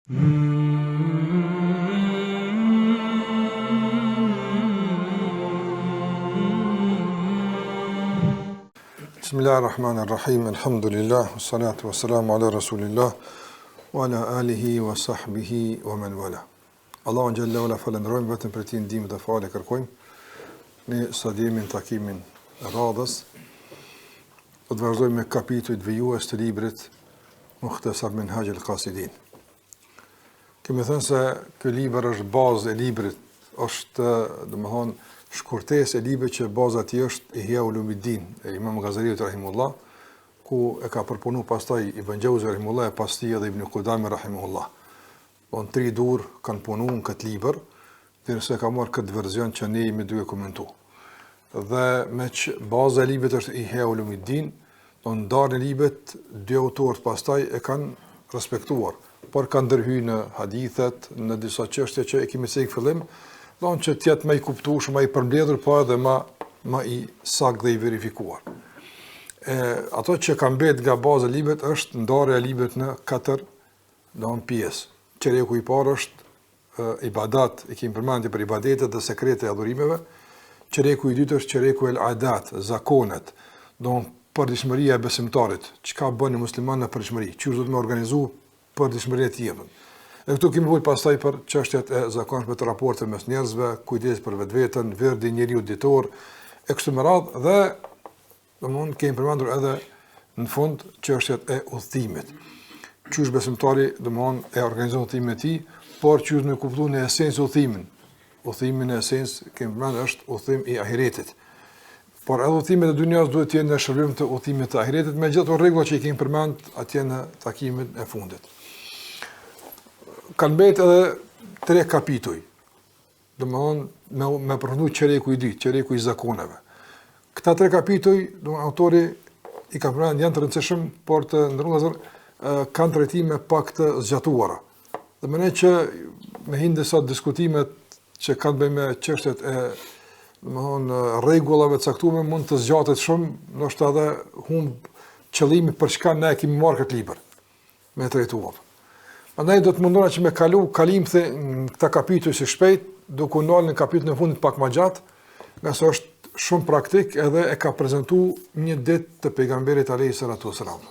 Bismillahirrahmanirrahim, alhamdulillah, wassalatu wassalamu ala rasulillah, wa ala alihi wa sahbihi wa man wala. Allahun xhalla wala falendrojmë, vetëm për ti ndihmë dhe falë kërkojmë. Ne sot jemi në takimin e radhës. Do të vazhdojmë me kapitujt vijues të librit Mukhtasar Minhaj al-Qasidin. Kemi thënë se ky libër është bazë e librit, është domethënë shkurtesë e librit që baza e tij është Ihya Ulumuddin e Imam Ghazaliut rahimullah, ku e ka përpunu pastaj Ibn Jauzi rahimullah e pas tij edhe Ibn Qudami rahimullah. Von 3 dur kanë punuar në këtë libër, derisa ka marrë këtë version që ne jemi duke komentuar. Dhe me që baza e librit është Ihya Ulumuddin, do ndarën e librit dy autorë pastaj e kanë respektuar, por kanë ndërhyrë në hadithet, në disa çështje që e kemi thënë në fillim, donë që tjetë më i kuptueshëm, më i përmbledhur, po edhe më i saktë dhe i verifikuar. Ato që kanë mbet nga baza e librit është ndarja e librit në 4 pjesë. Çereku i parë është ibadat, e kemi përmendur për ibadetet dhe sekretet e adhurimeve. Çereku i dytë është çereku el adat, zakonet, donë përditshmëria e besimtarit, çka bën një musliman në përditshmëri, çu do të më organizu përditshmërinë e jetën. E këtu kemi folur pastaj për çështjet e zakonshme të raporteve mes njerëzve, kujdes për vetveten, verdi njeriu ditor, e kështu me radhë, dhe domthonë kemi përmendur edhe në fund çështjet e udhëtimit. Çush besimtari domthonë e organizon udhëtimin e tij, por çush me kuptuar në esencë udhëtimin. Udhëtimi në esencë kemi përmendur është udhëtim i ahiretit. Por edhe udhëtimet e dunjas duhet të jenë në shërbim të udhëtimit të ahiretit, me gjithë rregullat që i kemi përmendur atje në takimin e fundit. Kanë mbet edhe 3 kapituj, domthonë me përfundu çereku i dytë, çereku i zakoneve. Këta 3 kapituj, domthonë autori i ka përmendur janë të rëndësishëm, por të ndërruar kanë trajtime pak të zgjatuara. Dhe mëne që me hindë sot diskutimet që kanë bëjmë me çështjet e domthonë rregullave të caktuara mund të zgjatet shumë, ndoshta edhe humb qëllimi për çka ne kemi marrë këtë libër me trajtuar. Andaj do të mundona që me kalim në këta kapituj si shpejt, duke ndalë në kapitullin e fundit pak më gjatë, nga se është shumë praktik edhe e ka prezantuar një ditë të pejgamberit alayhis salatu wasalam.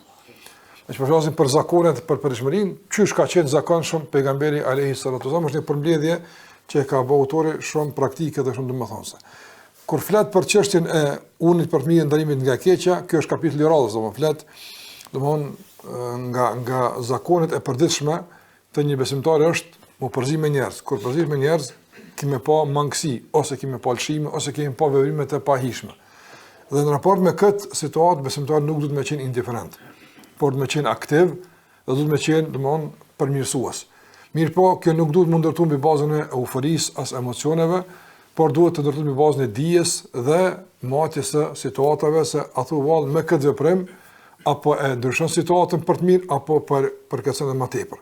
Ne flasim për zakonet, për përshmërinë, çysh ka qenë zakonshëm pejgamberi alayhis salatu wasalam, është një përmbledhje që e ka bëu autori shumë praktike dhe shumë domethënëse. Kur flet për çështjen e unit për të mirë ndalimit nga keqja, kjo është kapitulli i radhës, domethënë nga zakonet e përditshme të një besimtari është mu përzim me njerëz. Kur përzim me njerëz, kemi pa mangësi, ose kemi pa lëshime, ose kemi pa veprime të pahishme. Dhe në raport me këtë situatë, besimtari nuk duhet me qenë indiferent, por duhet me qenë aktiv dhe duhet me qenë, domthonë, përmirësues. Mirë po, kjo nuk duhet më ndërtuar mbi bazën e euforisë as emocioneve, por duhet të ndërtuar mbi bazën e dijes dhe matjes së situatave se a thu vallë me këtë veprim apo e ndryshon situatën për të mirë apo për kërcënë më tepër.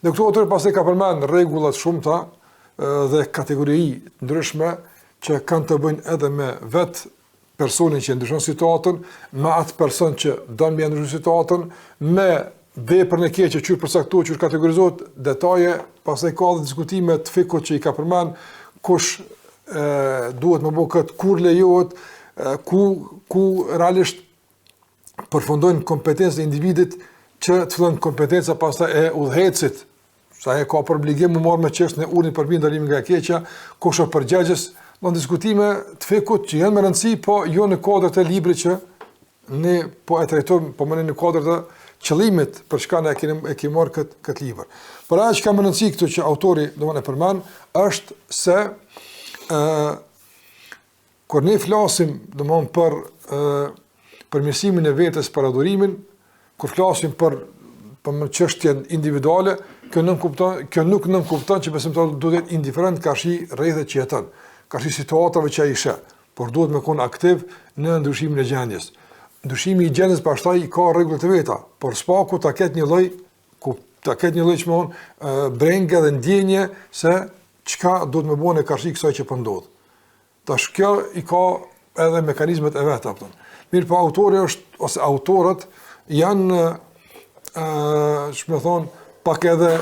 Dhe këtu autori pastaj ka përmendur rregulla të shumta dhe kategori të ndryshme që kanë të bëjnë edhe me vetë personin që ndryshon situatën, me atë person që don me ndryshon situatën, me veprën e keqe që përcaktohet, që kategorizohet, detaje, pastaj ka edhe diskutime të fikut që i ka përmendur kush duhet më bëj këtë, kur lejohet, ku realisht përfundojnë kompetencët e individit që të fillon kompetenca pastaj e udhëhecit. Sa e ka për obligim më marrë me çështën e unit për ndalimit nga keqja, kush është përgjegjës, në diskutime të fikut që janë me rëndësi, po jo në kuadrat e librit që ne po e trajtojmë, po më në kuadrat e qëllimit për çka ne e kemi marrë këtë libër. Por ajo që ka më rëndësi këtu që autori domosdoshmë e përmend është se kur ne flasim domosdoshmë për përmirësimin e vetes për adhurimin, kur flasim për çështjen individuale, kjo nuk nënkupton që besimtari duhet të jetë indiferent karshi rrethet që jeton, karshi situatave që ai sheh, por duhet me qenë aktiv në ndryshimin e gjendjes. Ndryshimi i gjendjes pastaj ka rregulla të veta, por spaku ta ketë një lloj brengë dhe ndjenje se çka duhet më bëhen e karshi kësaj që po ndodh. Tash kjo i ka edhe mekanizmat e veta, mirë po autori ose autorët janë pak edhe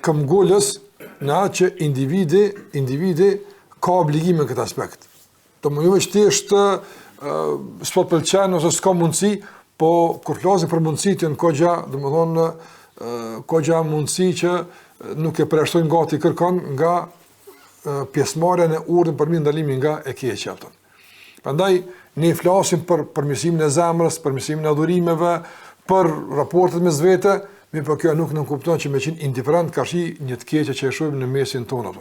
këmbgulës në atë që individi ka obligime në këtë aspekt. Do më jo që është s'po të pëlqen ose s'ka mundësi, po kur flasim për mundësi të janë kogja, do më thonë kogja mundësi që nuk e përjashtojnë gati kërkon nga pjesëmarrja në urdhën për ndalimin nga e keqja. Prandaj ne flasim për përmirësimin e zemrës, përmirësimin e adhurimeve, për raportet mes vete, mirë po kjo nuk kupton që me qenë indiferent ka shi një të keqe që e shohim në mesin tonë.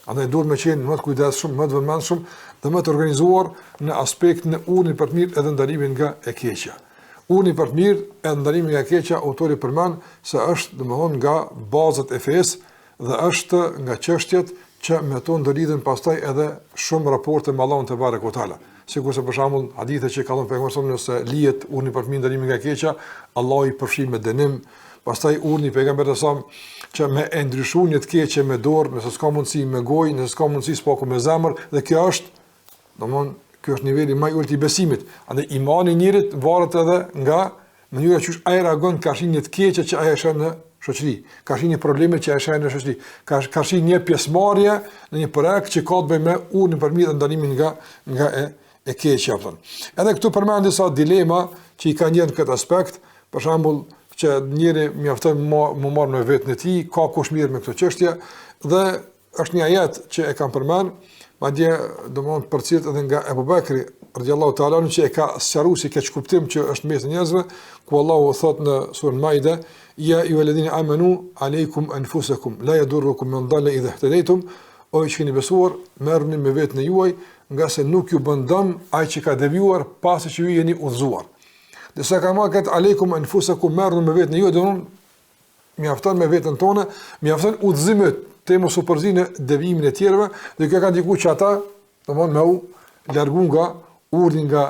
Andaj duhet me qenë më të kujdesshëm, më të vëmendshëm dhe më të organizuar në aspektin e urdhën për të mirë edhe ndalimin nga e keqja. Urdhni për të mirë e ndalimin nga e keqja, autori përmend se është domethënë nga bazat e fesë dhe është nga çështjet që me to ndërlidhen pastaj edhe shumë raporte me Allahun te barekutaala. Sikurse për shembull hadithe që ka thënë pejgamberi nëse lihet urdhni për të mirë ndalimin nga e keqja, Allahu i përfshin me dënim. Pastaj urdhni pejgamberit sa që me e ndryshuar një të keqe me dorë, nëse s'ka mundësi me gojë, nëse s'ka mundësi s'paku me zemër, dhe kjo është, domthonë, ky është niveli më i ulët i besimit. Andaj imani i njerit varet edhe nga mënyra që ai reagon ka shi një të keqe që ai është në shoqëri, ka shi një probleme që ai është në shoqëri, ka shi një pjesëmarrje në një projekt që ka të bëjë me urdhnin për mirë ndalimin nga e keqja. Edhe këtu përmend disa dilema që i kanë në këtë aspekt, për shembull që njëri mjafton më marr me vetën e tij, ka kush mirë me këtë çështje dhe është një ajet që e kanë përmend, madje domthonë përcjellet edhe nga Abu Bekri radhiyallahu ta'ala anhu që e ka sqaruar si keq kuptim që është mes njerëzve, ku Allahu thot në surën Maide, ya ayyuhalladhina amanu alaykum anfusakum la yadurrukum man dalla idha ihtadaytum, o që keni besuar, merrni me vetën e juaj, nga se nuk ju bën dëm ai që ka devijuar pasi që ju jeni udhëzuar. Dhe sa ka marrë këtë aleikum anfusakum merrni me vetën e juaj, do mjafton me veten tonë, mjafton udhëzimet të mos u përzinë devijimin e tjerëve, dhe kjo ka ndikuar që ata, domthonë me u largu nga urdhni nga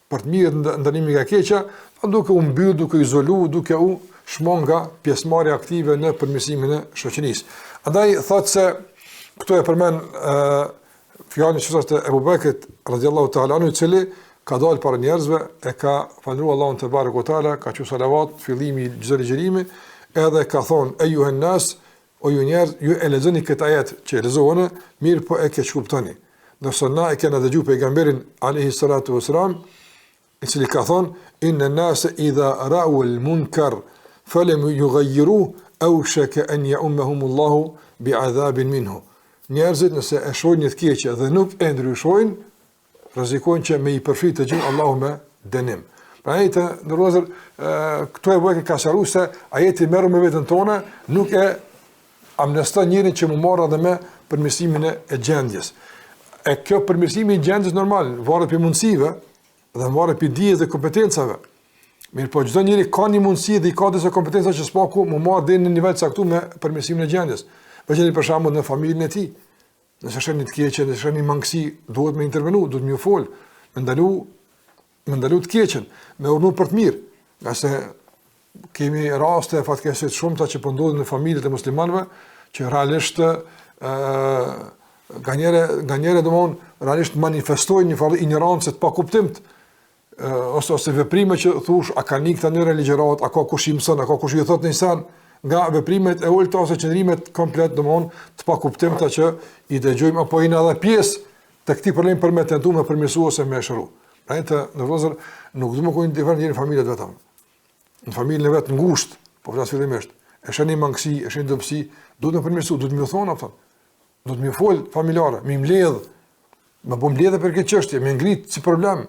për të mirë ndalimi nga keqja, duke u mbyll, duke u izoluar, duke u shmon nga pjesëmarrja aktive në përmirësimin e shoqërisë. Andaj thotë se këtu e përmend fjalën e Abu Bekrit radhiyallahu ta'ala anhu, i cili ka dalë para njerëzve, e ka falëruar Allahun te barekutaala, ka thënë salavat fillimi i çdo ligjërimi, edhe ka thonë ejuhen nas, o ju njerëz, ju e lexoni këtë ajet që e lexova, mirë po e keq kuptoni. Ndërsa na e kena dëgjuar pejgamberin alayhi salatu wasalam, i cili ka thonë inna an-nas idha ra'u al-munkar falam yughayyiruhu awshaka an ya'ummahum Allahu bi'adhabin minhu. Njerëzit nëse e shohin një të keqe dhe nuk e ndryshojnë, rrezikojnë që me i përfit të gjithë Allahu me dënim. Pra ajete ndërrozer këtu e bëjë ka sharu se ajeti merr me veten tonë, nuk e amneston njërin që më marr edhe me përmirësimin e gjendjes. E kjo përmirësimi i gjendjes normal varet për mundësive dhe varet për dijes dhe kompetencave. Mirë po çdo njeri ka një mundësi dhe i ka disa kompetenca që s'paku më marr deri në nivel caktuar me përmirësimin e gjendjes. Për shembull në familjen e tij. Nëse është një të keqe, nëse është një mangësi, duhet me intervenu, duhet me u fol, me ndalu të keqen, me urdhnu për të mirë. Nga se kemi raste fatkeqësisht shumëta që po ndodhin në familjet e muslimanëve, që realisht nganjëre domthonë realisht manifestojnë një farë ignorancë të pakuptimt, ose veprime që thush a kanë këta në religjërat, a ka kush i mëson, a ka kush i thot në insan, nga veprimet e ulta ose qëndrimet komplet domthonë të pakuptimta që i dëgjojmë apo jeni edhe pjesë të këtij problemi për me tentuar me përmirësuar ose me shëru. Pra në vëllezër nuk do të më kujtojnë diferencë në familjet vetëm. Në familjen e vet ngushtë, po flas fillimisht, e shani mangësi, e shani dobësi, duhet të përmirësoj, duhet më thonë apo. Duhet më fol familjarë, më mbledh, më bëm mbledhje për këtë çështje, më ngrit si problem.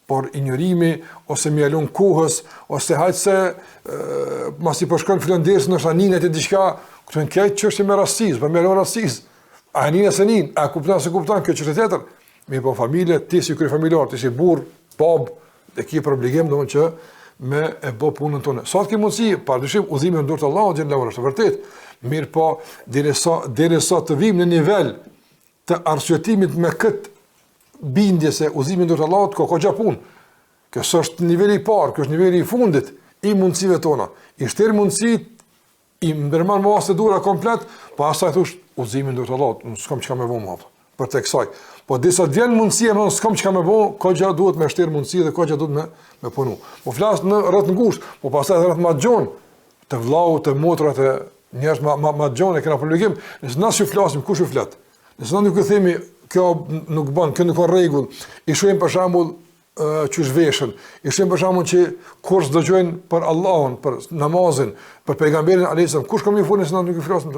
Por ignorimi ose mjalon kohës ose hajse masi po shkon filan ders në shaninet e diçka, këtu në këtë çështje me rastisë, po mjalon rastisë. A nina se nin, a kupton se kupton kjo çështje tjetër? Me po familje, ti si kryefamiliar, ti si burr, bab, të ke problem domthonjë që me e bë punën tonë. Sa të ke mundsi, padyshim udhimi në dorë të Allahut xhallahu është vërtet. Mirë po derisa të vim në nivel të arsyetimit me këtë bindje se udhimi ndër Allahut ka gjatë punë. Kjo është niveli i parë, kjo është niveli i fundit i mundësive tona. I shtir mundësit, i ndërman mos të dura komplet, pa asaj thosh udhimi ndër Allahut, nuk s'kam çka më vëmë atë. për tek kësaj. Po disa vjen mundësia, më s'kam çka më bëu, kohë duhet më shtir mundësi dhe kohë duhet më punu. Po flas në rreth ngushtë, po pastaj rreth Maxhon, të vllau, të motrat e njerëz Maxhon e kena obligim, nëse na si flasim kush u flet. Nëse na nuk e themi kjo nuk bën, kjo nuk ka rregull, i shohim për shembull që zhveshën, i shohim për shembull që kur dëgjojnë për Allahun, për namazin, për pejgamberin alayhis salam, kush kam i funë se na nuk i flasim.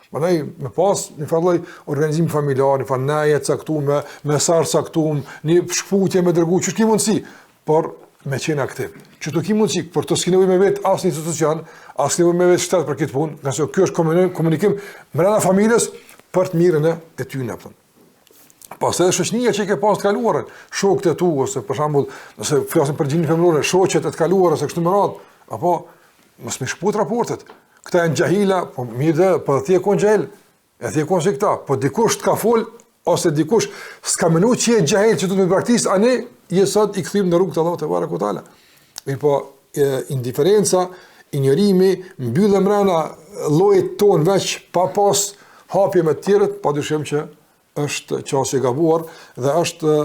Mandaj me pas një farë organizim familjar, një farë naje caktuar, me sar caktuar, një shkputje me dërgu, që s'ki mundësi, por me qenë aktiv. Që të ki mundësi, por të s'ki nevojë me vetë asë një institucion, asë nevojë me vetë shtetë për këtë punë, nëse kjo është komunikim brenda familjes për të mirën e tyne. Pas edhe shoqënia që i ke pas të kaluarën, shokët e tu, ose për shembull, nëse flasim për gjininë femërore, shoqet e të kaluara ose kështu me radhë, apo mos më shput raportet. Këta janë gjahila, po mirë dhe, po dhe ti e kon gjahil, e ti e kon si këta, po dikush të ka fol, ose dikush s'ka menu që je gjahil që du të me praktisë, a ne jesot i këthim në rrugë të Allah të vare këtala. Mirë po, indiferenca, ignorimi, mbyllë mrena lojit ton veç pa pas hapje me tjerët, pa dyshim që është qasë i gabuar dhe është,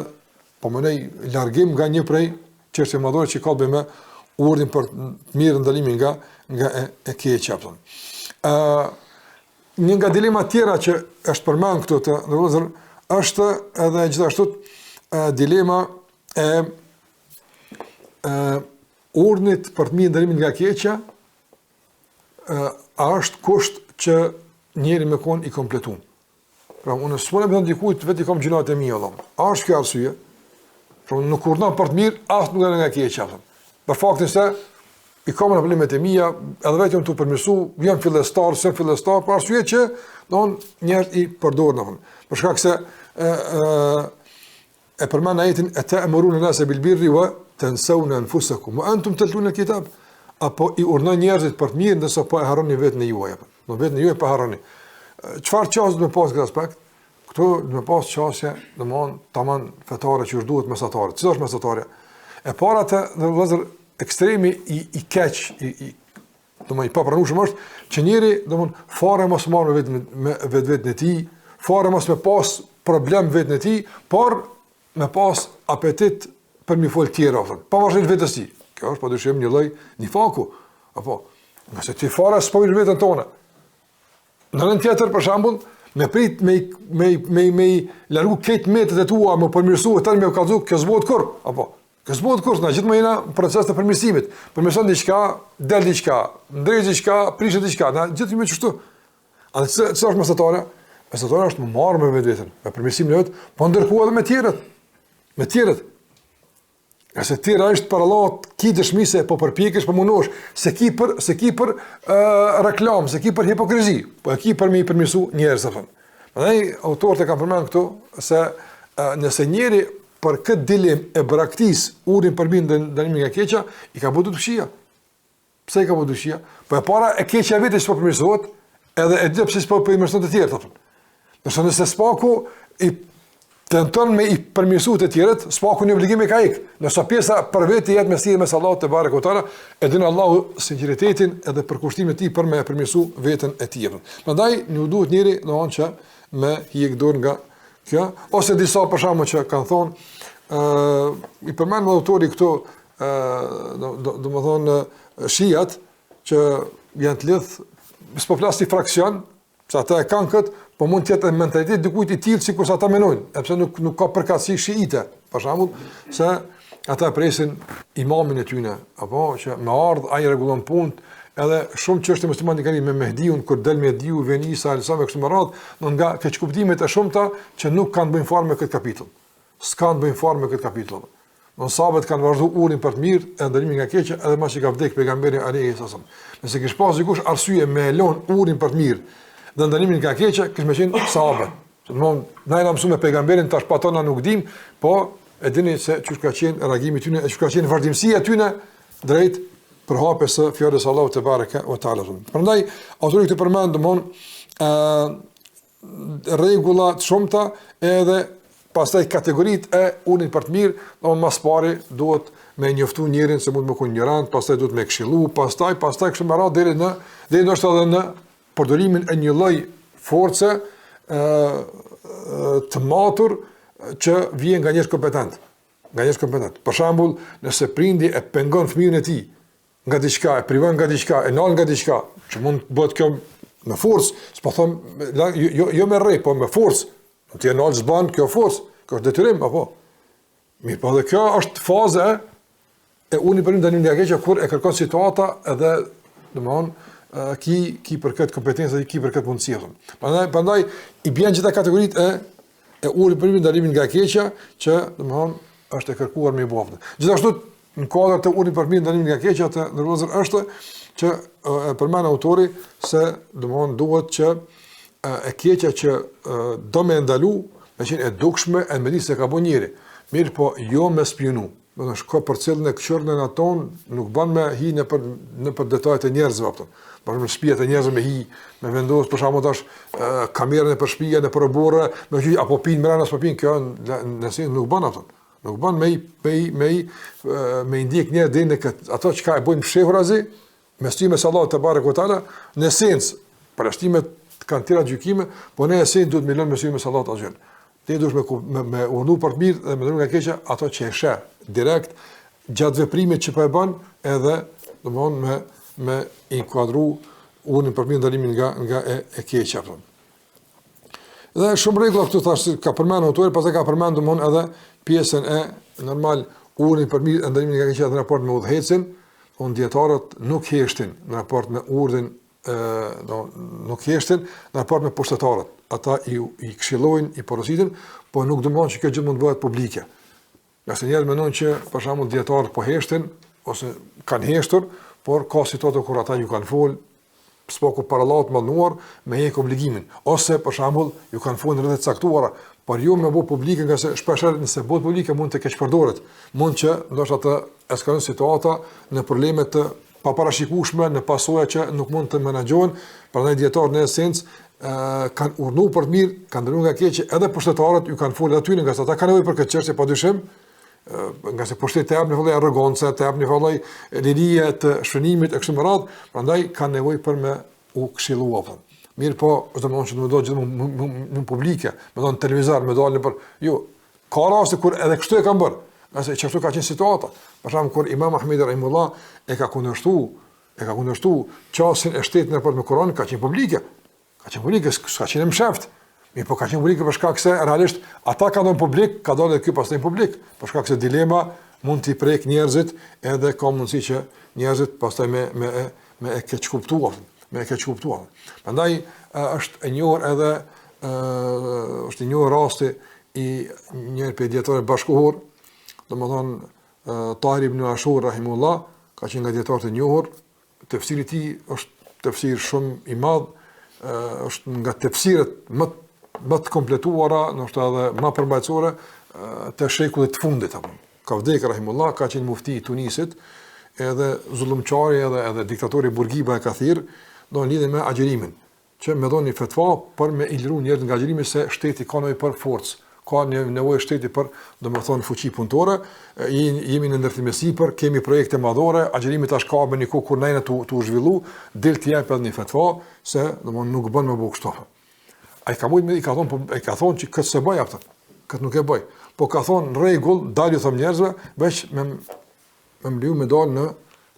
po mënej, largim nga një prej çështjeve madhore që ka bëj me urdhën për mirë ndalimin nga e keqja. Një nga dilema tjera që është përmend këtu të ndërlozur është edhe gjithashtu dilema e urdhnit për të mirë ndalimin nga keqja, a është kusht që njeri me kon i kompletuar. Pra unë s'po më thon dikujt vetë kam gjunat e mia vëllai. A është kjo arsye? Pra unë nuk urdhon për të mirë, as nuk nga keqja. Për faktin se i kam në problemet e mia, edhe vetëm tu përmirësu, jam fillestar, sem fillestar, për arsye që don njerëz i përdorin. Për shkak se e përmend ajetin ta'muruna an-nasa bil birri wa tansawna anfusakum wa antum tatluna al-kitab. Apo i urdhon njerëzit për të mirë, ndërsa po e harroni vetën e juaj apo. Do vetën e juaj pa harroni. Çfarë çast do të pas këtë aspekt? Këtu do të pas çësje, domthon tamam fetare që duhet mesatarë. Çfarë është mesatarja? E para të vëllazër ekstremi i keq, domthon i papranueshëm është që njëri domthon fare mos marr me vetveten e tij, fare mos me pas problem vetën e tij, por me pas apetit për mi fol tjera, pavarësisht vetes tij. Kjo është padyshim një lloj nifaku, apo nëse ti fare s'po i vetën tonë. Në rënd tjetër, për shembull, me prit me largu këtë metët e tua, me përmirësu e tërë me kallëzu, kjo s'bëhet kur, apo? Kjo s'bëhet kur, na gjithmonë jena proces të përmirësimit. Përmirëson diçka, del diçka, ndrej diçka, prishet diçka, na gjithmonë kështu. A ç'është është mesatare? Mesatare është më marrë me vetveten, me përmirësimin e vet, po ndërkohë edhe me tjerët. Me tjerët. Nëse ti është për Allah, ki dëshmi se po përpjekesh, po mundosh, se ki për reklam, se ki për hipokrizi, po e ki për me i përmirësu njerëz apo. Prandaj autorët e kanë përmendur këtu se nëse njeri për këtë dilim e braktis urdhën për mirë ndalimin nga keqja, i ka bëu dëshia. Pse i ka bëu dëshia? Po e para e keqja vetë s'po përmirësohet, edhe e dyta pse s'po përmirëson të tjerët apo. Nëse spaku i tenton me i përmirësu të tjerët, s'paku një obligim e ka ik. Nësa pjesa për vetë jetë me sirë me Allahu te barekutaala, e din Allahu sinqeritetin edhe përkushtimin e tij për me përmirësu veten e tij. Prandaj nuk duhet njëri domthonjë që me hiq dorë nga kjo, ose disa për shkakun që kanë thonë, i përmend autori këtu, domethënë shiat që janë të lidh, s'po flas si fraksion, se ata e kanë këtë, po mund të jetë mentalitet dikujt i tillë sikur sa ata mendojnë, sepse nuk ka përkatësi shiite, për shembull, se ata presin imamin e tyre, apo që me ardh ai rregullon punën, edhe shumë çështje muslimanë kanë me Mehdiun, kur del Mehdiu vjen Isa alsa me kështu me radh, nga keqkuptimet e shumta që nuk kanë bënë fare me këtë kapitull. S'kan bënë fare me këtë kapitull. Në sahabët kanë vazhduar urdhën për të mirë e ndalimin nga keqja edhe pas që ka vdekur pejgamberi alayhi salam. Nëse kish pas dikush arsye me lën urdhën për të mirë dhe ndalimin nga keqja, kish më qenë sahabët. Domthon, na jam mësuar me pejgamberin tash patona nuk dim, po e dini se çu ka qenë reagimi i tyre, çu ka qenë vazhdimësia e tyre drejt përhapjes së fjalës Allahu te bareke ve taala. Prandaj autori të përmend domthon rregulla të shumta edhe pastaj kategoritë e urdhën për të mirë, domthon mas pari duhet me njoftu njerin se mund të mos ignorant, pastaj duhet me këshillu, pastaj kështu me radhë deri ndoshta edhe në përdorimin e një lloj force të matur që vjen nga njerëz kompetent. Nga njerëz kompetent. Për shembull, nëse prindi e pengon fëmijën e tij nga diçka, e privon nga diçka, e nal nga diçka, që mund të bëhet kjo me forcë, s'po them jo me rrej, po me forcë. Ti e nal s'ban kjo forcë, kjo është detyrim apo. Mirë, po dhe kjo është faza e unë për ndanimin nga keqja kur e kërkon situata edhe domthonë ki për këtë kompetencë dhe ki për këtë mundësi. Prandaj i bën gjitha kategoritë e uri për ndalimin nga keqja që domthonë është e kërkuar me boftë. Gjithashtu në kuadër të uri për ndalimin nga keqja të ndërlozur është që përmend autori se domthonë duhet që e keqja që do me ndalu, me qenë e dukshme e me di se ka bën njëri. Mirë, po jo me spionu. Do të shko për cilën e këqyrën aton, nuk bën me hi në për detajet e njerëzve apo. Për shembull, shtëpiat e njerëzve me hi, me vendos për shembull tash kamerën e për shtëpia në përborë, me hy apo pin mbrana apo pin, kjo nëse nuk bën ato. Nuk bën me ndjek njerëz deri në ato çka e bojnë fshehurazi, me styme sallallahu te barekutaala, në esencë, për shtimet kanë tëra gjykime, po në esencë duhet me lënë me styme sallallahu azhën. Ti duhet me urnu për të mirë dhe me ndërruar nga keqja ato që e sheh direkt gjatë veprimit që po e bën, edhe domthonë me inkuadru unë për mirë ndalimin nga e keqja. Dhe shumë rregulla këtu thash ka përmendur autori, pastaj ka përmendur domthonë edhe pjesën e normal urin për mirë ndalimin nga keqja në raport me udhëhecin, dietarët nuk heshtin në raport me urdhin nuk heshtin në raport me pushtetarët. Ata i këshillojnë, i porositin, po nuk dëmon që kjo gjë mund të bëhet publike. Nëse njerëzit mendojnë që për shembull dietarët po heshtin ose kanë heshtur, por ka situata kur ata ju kanë fol spoku parallat mënduar me një obligimin, ose për shembull ju kanë folë në rreth caktuara, por ju më bë publike nga se shpesh nëse bëhet publike mund të keq përdoret, mund që ndoshta të eskalon situata në probleme të paparashikueshme, në pasoja që nuk mund të menaxhohen, prandaj dietarët në esencë kanë urnu për të mirë, kanë ndërruar nga keqja, edhe pushtetarët ju kanë folë aty nga se ata kanë nevojë për këtë çështje padyshim, nga se pushteti të jap në vallë arrogancë, të jap në vallë lirie të shënimit e kështu me radhë, prandaj kanë nevojë për me u këshilluar. Mirë, po është domosdoshmë që nuk do gjithmonë në publike, me në televizor, me dalën për jo, ka raste kur edhe kështu e kanë bërë, nga se çfarë ka qenë situata. Për shembull kur Imam Ahmedi rahimullah e ka kundërshtu çastin e shtetit në raport me Kur'anin, ka qenë publike. Ka qenë publike, s'ka qenë mshaft. Mirë, po ka qenë publike për shkak se realisht ata kanë dhënë publik, ka dalë ky pastaj publik, për shkak se dilema mund t'i prek njerëzit, edhe ka mundësi që njerëzit pastaj me e keq kuptuar, Prandaj është e njohur edhe është i njohur rasti i një pediatër bashkëkohor, domethënë Tahir ibn Ashur rahimullah, ka qenë nga dietarët e njohur, tefsiri i tij është tefsir shumë i madh, është nga tefsirët më të kompletuara, ndoshta edhe më përmbajtësore të shekullit të fundit apo. Ka vdekur rahimullah, ka qenë mufti i Tunisit, edhe zullumçari edhe diktatori Burgiba e Kathir, do lidhe me agjerimin, që me dhoni fetva për me ilëru njerëz nga agjerimi se shteti ka nevojë për forcë, ka nevojë shteti për, domethënë, fuqi punëtore, jemi në ndërtim sipër, kemi projekte madhore, agjerimi tash ka bën një kohë kur nejna tu zhvillu, del të jap edhe një fetva se domethënë nuk bën më bëu kështu. Ai ka mujt me i ka thonë që këtë se bëj aftë. Këtë nuk e bëj. Po ka thonë rregull, dalë thon njerëzve, veç me mliu me dal në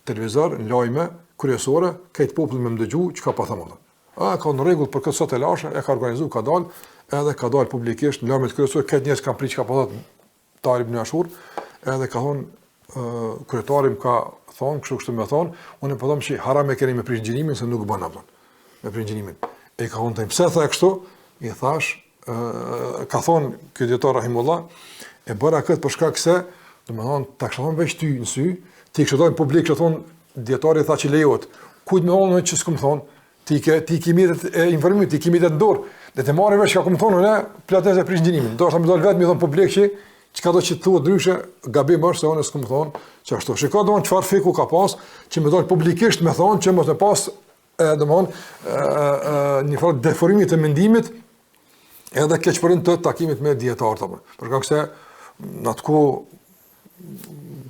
televizor, në lajme kryesore, këtë popull me më dëgju çka po them ata. Ka në rregull për këtë sot e lashe, e ka organizuar, ka dal, edhe ka dal publikisht në lajmet kryesore, këtë njerëz kanë pritur çka po thotë Tahir ibn Ashur, edhe ka thonë kryetarim ka thonë kështu më thonë, unë po them se haram e keni me prish gjinimin se nuk bën atë. Me prish gjinimin. E ka thonë pse tha kështu, i thash, ka thonë ky dietar rahimullah, e bëra këtë për shkak se, domethënë ta kishon veç ty në sy, ti kështu publik që thonë dietari tha që lejohet. Kujt më thonë që s'kum thonë, ti ke mirë e informimit, ti ke mirë të dorë, dhe të marrë veç ka kum thonë, ne platës e prish gjinimin. Do të më dal vetëm i thon publik që çka do të thuat ndryshe, gabim është se unë s'kum thonë çashtu. Shikoj domon çfarë fiku ka pas, që më dal publikisht më thonë që mos e pas domon një farë deformimi të mendimit, edhe keqpërim të takimit me dietarët apo. Për shkak se në atë kohë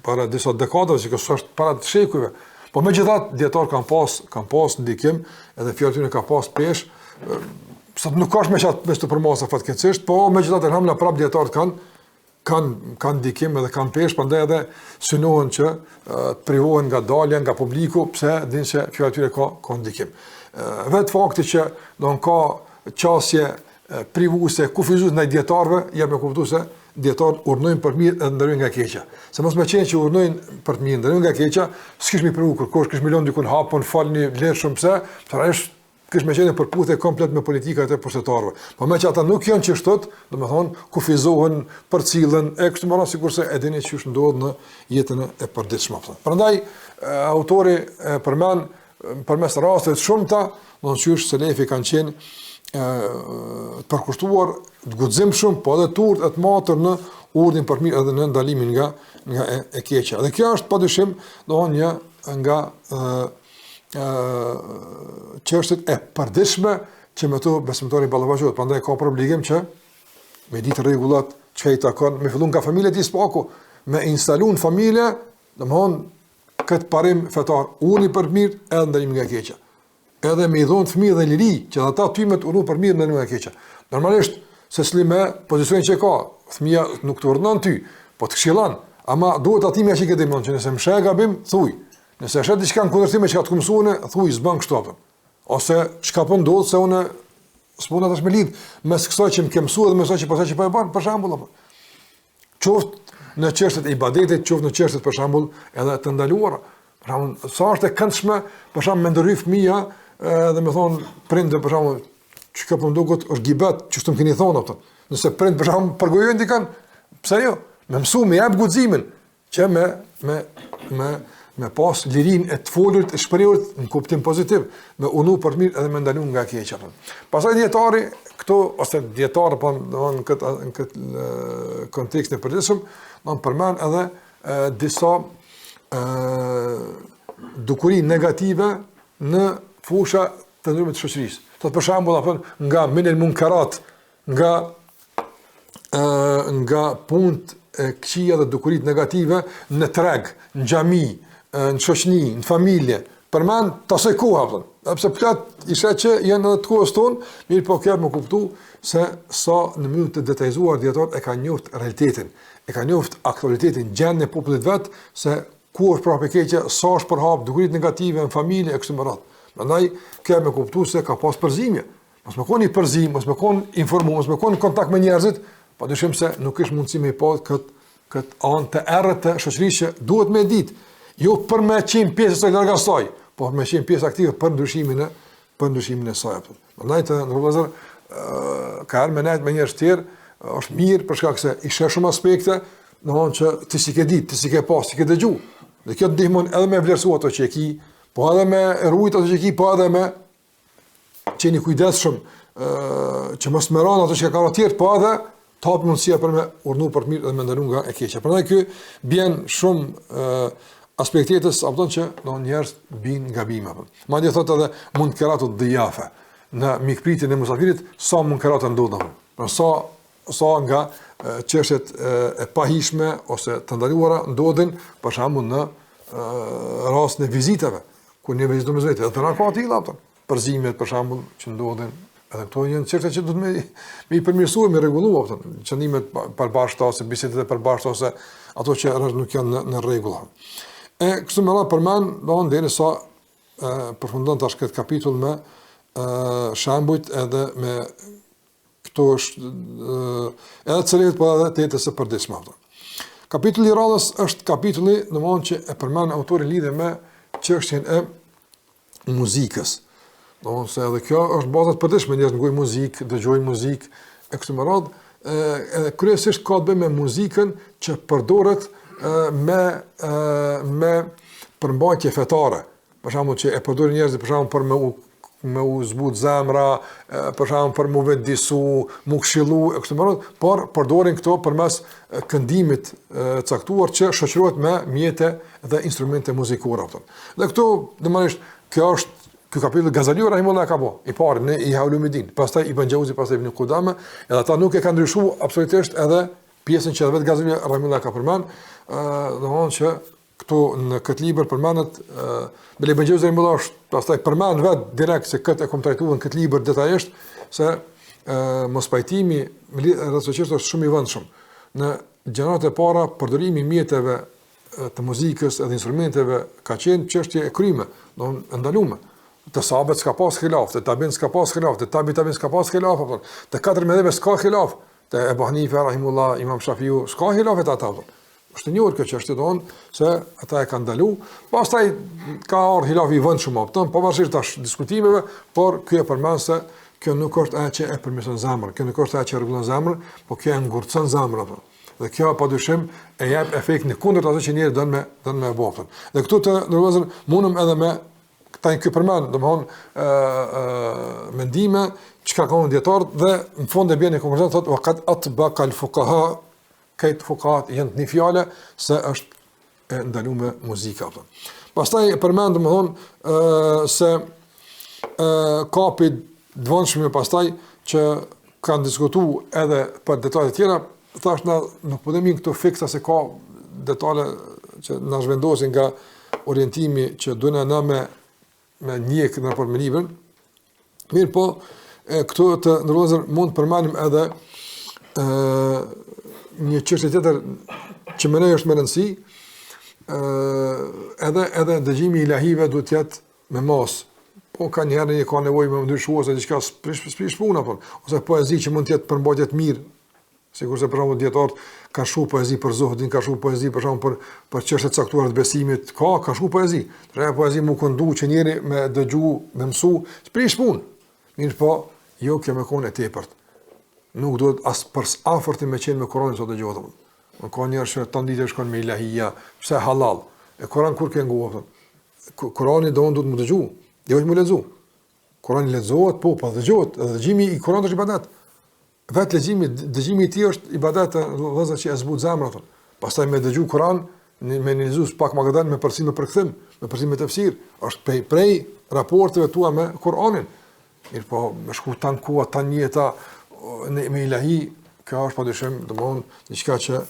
para disa dekadave, që është para të shekujve, po megjithatë dietarët kanë pas ndikim, edhe fjalët e tyre ka pas pesh, sot nuk ka me çat me të përmasa fatkeqësisht, po megjithatë alhamdulillah prap dietarët kanë ndikim edhe kanë peshë, prandaj edhe synohen që të privohen nga dalja nga publiku, pse dinë se kjo atyre ka ndikim. Vetë fakti që don ka qasje privuese, kufizues ndaj dietarëve, jep me kuptues se dietarët urnojnë për mirë edhe ndërojnë nga keqja. Se mos më qenë që urnojnë për të mirë, ndërojnë nga keqja, s'kish më privu kërkosh, kish më lënë dikun hapun, falni lehtë shumë pse, thjesht kish më qenë përputhje komplet me politikat e pushtetarëve. Po me që ata nuk janë çështot, domethënë kufizohen, përcillen e kështu me radhë sikurse e dini ç'është ndodh në jetën e përditshme. Prandaj autori përmend përmes rasteve të shumta, do të thosh se lefi kanë qenë të përkushtuar, të guximshëm, po edhe të urtë, të matur në urdhën për mirë edhe në ndalimin nga e keqja. Dhe kjo është padyshim, domthonë një nga çështjet e përditshme që me to besimtari ballafaqohet. Prandaj ka për obligim që me ditë rregullat që i takon, me fillon nga familja e tij spaku, me instalon familje, domthonë këtë parim fetar, uni për mirë edhe ndalimin nga e keqja. Edhe me i dhonë fëmijë dhe liri, që ata ty me të urnu për mirë në një e keqja. Normalisht, se s'lime pozicionin që ka, fëmija nuk të urdhënon ty, po të këshillan, ama duhet atimja që i këtë imon, që nëse më shë gabim, thuj. Nëse është diçka në kundërtime që ka të këmësune, thuj, s'bën kështu apën. Ose çka po ndodh se unë s'puna tash me lidh mes kësaj që më ke mësuar dhe mes asaj që pastaj që po e bën, për shembull apo. Qoftë në çështjet e ibadetit, qoftë në çështjet për shembull edhe të ndaluara. Për shembull, sa është e këndshme, për shembull me ndërhyj fëmia dhe më thon prindë për shembull, çka po ndoqët është gibet, çu të më keni thonë atë. Nëse prind për shembull përgojojnë dikan, pse jo? Me mësu me jap guximin që me pas lirin e të folurit, e shprehurit në kuptim pozitiv, me unu për mirë edhe me ndalu nga keqja. Pastaj dietari këto ose dietar po në këtë kontekst të përditshëm, do të përmend edhe disa dukuri negative në fusha të ndryshme të shoqërisë. Thotë për shembull apo nga minel munkarat, nga punët e këqija dhe dukurit negative në treg, në xhami, në shoqni, në familje, përmend të asaj koha, sepse plot isha që janë në të kohës tonë, mirë po kjo më kuptu se sa në mënyrë të detajzuar dietar e kanë njoft realitetin, e kanë njoft aktualitetin, gjendjen e popullit vet, se ku është prapë keqja, sa është përhap dukurit negative në familje e kështu me radhë. Prandaj kjo më kuptu se ka pas përzimje. Mos më koni përzim, mos më kon informuar, mos më kon kontakt me njerëzit, padyshim se nuk është mundësi me pa kët anë të errët të shoqërisë që duhet me ditë. Jo për me qenë pjesë së larg asaj, por me qenë pjesë aktive për ndryshimin e saj. Prandaj të ndërvozur ka ardhur me njerëz të tjerë, është mirë për shkak se i sheh shumë aspekte, domthonjë që ti si ke ditë, ti si ke pas, ti ke dëgju. Dhe kjo të ndihmon edhe me vlerësuar ato që e ki, po edhe me rujt ato që e ki, po edhe me qeni kujdesshëm që mos merron ato që ka të tjerë, po edhe të hap mundësia për me urnu për të mirë dhe me ndalu nga e keqja. Prandaj ky bjen shumë aspektetës apo që do njerëz bin gabime apo. Madje thotë edhe mund të keratu dhiafa në mikpritjen e musafirit, sa mund kerata ndodhen. Pra sa nga çështjet e pahishme ose të ndaluara ndodhin për shembull në rastin e vizitave, ku ne vizitojmë vetë, edhe në kohë tilla apo. Përzimet për shembull që ndodhin, edhe këto janë çështje që duhet me i përmirësuar, me rregulluar apo. Qëndimet përbashkëta ose bisedat e përbashkëta ose ato që nuk janë në rregull. E kështu më radh përmend, domthonë derisa përfundon tash këtë kapitull me shembujt edhe me këto është edhe cëllet po edhe tetës së përditshme. Kapitulli i radhës është kapitulli domthonë që e përmend autori lidhe me çështjen e muzikës. Domthonë se edhe kjo është baza e përditshme, njerëz ngojnë muzikë, dëgjojnë muzikë e kështu me radhë, edhe kryesisht ka të bëjë me muzikën që përdoret me përmbajtje fetare. Për shembull që e përdorin njerëzit për shembull për me u zbut zemra, për shembull për mu vetdisu, mu këshillu e kështu me radhë, por përdorin këto përmes këndimit caktuar që shoqërohet me mjete dhe instrumente muzikore. Dhe këtu domosdoshmë ky kapitull Gazaliu rahimullahu ka po, i parë në i Ulumuddin, pastaj Ibn Jauzi, pastaj Ibn Qudama, edhe ata nuk e kanë ndryshuar absolutisht edhe pjesën që vetë Gazaliu rahimullahu ka përmend, domthonë që këtu në këtë libër përmendet me Ibn Xhauzi rahimahullah, pastaj përmend vetë direkt se këtë e kam trajtuar në këtë libër detajisht se mos pajtimi rreth çështës është shumë i vëndshëm. Në gjenerat e para përdorimi i mjeteve të muzikës edhe instrumenteve ka qenë çështje e kryme, do të ndaluar. Të sahabët s'ka pas khilaf, të tabiin s'ka pas khilaf, të tabiin s'ka pas khilaf, të katër mëdheve s'ka khilaf, të Ebu Hanife rahimullah, Imam Shafiu s'ka khilaf të ata. Është një orë kjo çështje don se ata e kanë ndaluar, pastaj ka ardhur khilaf i vëndshëm opton, pavarësisht tash diskutimeve, por ky e përmend se kjo nuk është ajo që e përmirëson zemrën, kjo nuk është ajo që rregullon zemrën, por kjo e ngurcon zemrën. Dhe kjo padyshim e jep efekt në kundërt ato që njerëzit don me bëfën. Dhe këtu të ndërvozën mundum edhe me këta ky përmend, domthonë mendime çka kanë dietar dhe në fund e bën në konkluzion thotë waqad atbaqa al-fuqaha këtë fuqahat janë një fjale se është e ndaluar muzika. Pastaj përmend domthonë se kapi dëvonshëm pastaj që kanë diskutuar edhe për detaje të tjera, thash na nuk po demi këto fiksa se ka detale që na zhvendosin nga orientimi që duhen na me njek në raport me librin. Mirë po, këtu të ndërlozër mund të përmendim edhe një çështje tjetër që më është më rëndësi, edhe dëgjimi i ilahive duhet të jetë me mos. Po ka njëherë një ka nevojë me ndryshuar ose diçka sprish puna apo ose poezi që mund të jetë përmbajtje të mirë. Sigurisht për shembull dietarët kanë shkruar poezi për zotin, kanë shkruar poezi për shembull për çështje të caktuara të besimit, kanë shkruar poezi. Treba poezi më kondu që njëri me dëgju, me mësu, sprish punë. Mirë po, jo kjo më kon e tepërt. Nuk duhet as për afërti me qenë me Kur'anin sot dëgjohet. Nuk ka njerëz që tan ditë shkon me ilahia, pse halal. E Kur'an kur ke nguar. Kur'ani do të më dëgju, jo të më lexu. Kur'ani lexohet, po dëgjohet, dëgjimi i Kur'anit është ibadet. Vetë dëgjimi i tij është ibadet, vëllazër që e zbut zemrën. Pastaj me dëgju Kur'an, me lexues pak më gadan me përcim me përkthim, me përcim me tafsir, është prej raporteve tua me Kur'anin. Mirë po, me shku tan koha, tan jeta me ilahi, kjo është padyshim, domthonë diçka që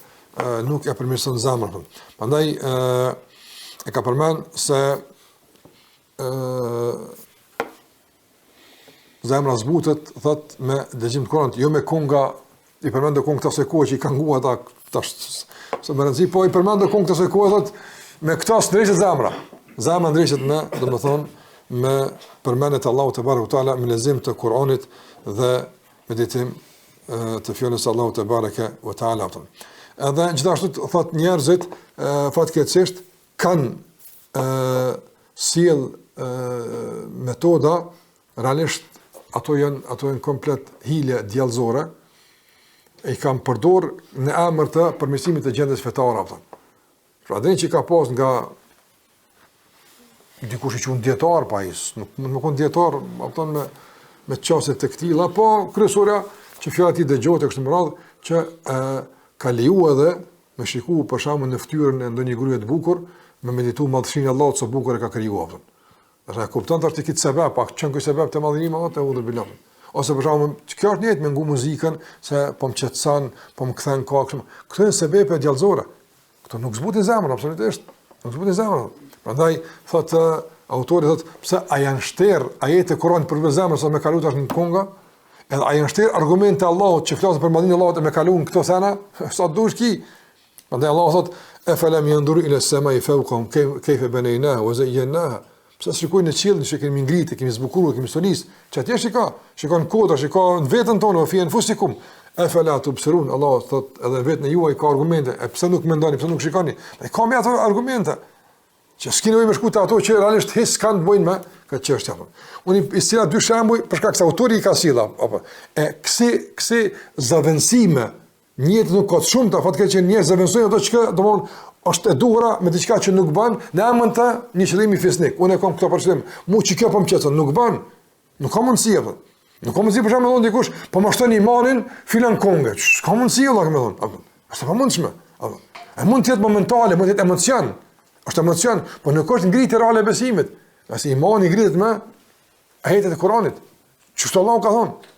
nuk e përmirëson zemrën. Prandaj e ka përmend se zemra zbutet, thot me dëgjim të Kuranit, jo me konga, i përmendë kongë të asoj kohë që i kanë ngua ata tash, se më rëndësi, po i përmendë kongë të asoj kohë, thot, me këta ndriqet zemra. Zemra ndriqet me, domethënë, me përmendet Allahu te barekuhu teala, me lexim të Kuranit dhe meditim të fjalës Allahu te barekuhu teala. Edhe gjithashtu thot njerëzit fatkeqësisht kanë sjell metoda realisht ato janë komplet hile djallëzore, i kam përdor në emër të përmirësimit të gjendjes fetare apo. Pra dhe që ka pas nga dikush i qenë dietar pa is, nuk mund të kon dietar apo me çështje të këtilla, po kryesorja që fjala ti dëgjohet kështu më radh që ka lejuar edhe me shikuar për shkakun në fytyrën e ndonjë gruaje të bukur, me meditu madhështinë e Allahut sa bukur e ka krijuar. Dhe kupton tash ti këtë sebab, pak çon ky sebab të madhërimit atë udhë bilon. Ose për shkakun, kjo është njëjtë me ngu muzikën, se po më qetson, po më kthen kokën. Këto janë sebepe djallëzore. Këto nuk zbutin zemrën absolutisht. Nuk zbutin zemrën. Prandaj thotë autori thotë pse a janë shter ajete Kur'anit për zemrën sa më kalu tash në konga? Edhe a janë shter argumente Allahut që flasin për madhinë Allahut e më kaluan këto thëna? Sa dush ki. Prandaj Allahu thotë e falam yanduru ila as-samai fawqahum kayfa banaynaha wa zayyanaha. Pse shikojnë në qiell, që kemi ngritë, kemi zbukuruar, kemi sonis, çati shikon kodra, shikon veten tonë, ofien fusikum. Afala tubsirun, Allah thot edhe vetën e juaj ka argumente, e pse nuk mendoni, pse nuk shikoni? Ai ka me ato argumente. Që s'keni nevojë me shkuta ato që realisht hiç kanë të bëjnë me këtë çështje apo. Unë i sjell dy shembuj për shkak se autori i ka sjellë apo. E kësi zavendësime, njëtë nuk ka shumë ta fatkeq që njerëz zavendësojnë ato që domthon është e duhura me diçka që nuk bën në emër të një qëllimi fisnik. Unë kam këto përshtim, mu që kjo po më qetson, nuk bën. Nuk ka mundësi apo. Nuk ka mundësi për shembull dikush po mashton imanin filan konge. Ka mundësi valla më thon. Apo. Është pa mundshme. Apo. E mund të jetë momentale, mund të jetë emocion. Është emocion, po nuk është ngritje reale e besimit. Qase imani ngrihet me ajetet e Kuranit. Çfarë Allahu ka thonë?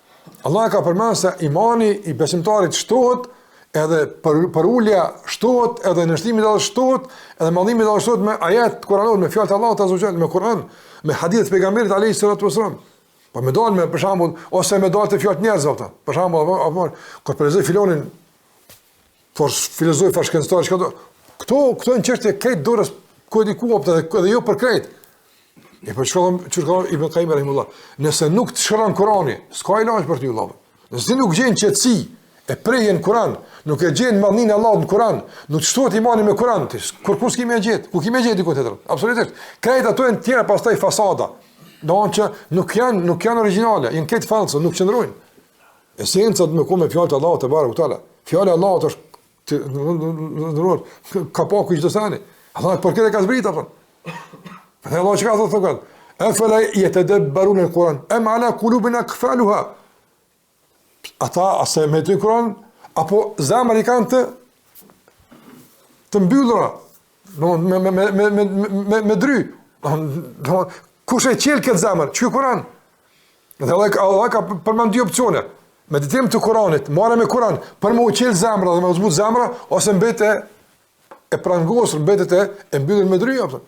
Allah ka përmendur se imani i besimtarit shtohet edhe për ulja shtohet, edhe nështrimi dalë shtohet, edhe mallimi dalë shtohet me ajet kuranor, me fjalët e Allahut azza wa jall, me Kur'an, me hadith pejgamberit alayhi salatu wasalam. Po me dalë me për shembull ose me dalë të fjalët njerëzve ata. Për shembull, apo kur prezoi filonin for filozofë fashkënstar çka do. Këto në çështje krejt dorës ku diku opta edhe jo për krejt. E për çfarë Ibn Qayyim rahimullah. Nëse nuk të shkron Kurani, s'ka ilaç për ty vëllai. Nëse nuk gjen qetësi e prejën Kur'an, nuk e gjen madhnin e Allahut në Kur'an, nuk të shtohet imani me Kur'an, kur kus kimi e gjet, ku kimi e gjet diku tjetër. Absolutisht. Krejt ato janë tjera pastaj fasada. Doon që nuk janë origjinale, janë këtë false, nuk qëndrojnë. Esenca do të më me fjalët e Allahut te bareku teala. Fjala e Allahut është kapaku i çdo sani. Allah për këtë ka zbrit apo? Dhe Allah çka thotë? Afala yatadabbaruna al-Quran am ala qulubin aqfaluha. Ata asë me të Kur'an apo zamra i kanë të mbyllura, me dry. Kush e qel këtë zamër? Çu Kur'an? Dhe Allah ka përmend dy opsione. Meditim të Kur'anit, marrë me Kur'an, për më u qel zamra dhe më u zbut zamra, ose mbetet e prangosur, mbetet e mbyllur me dry apo.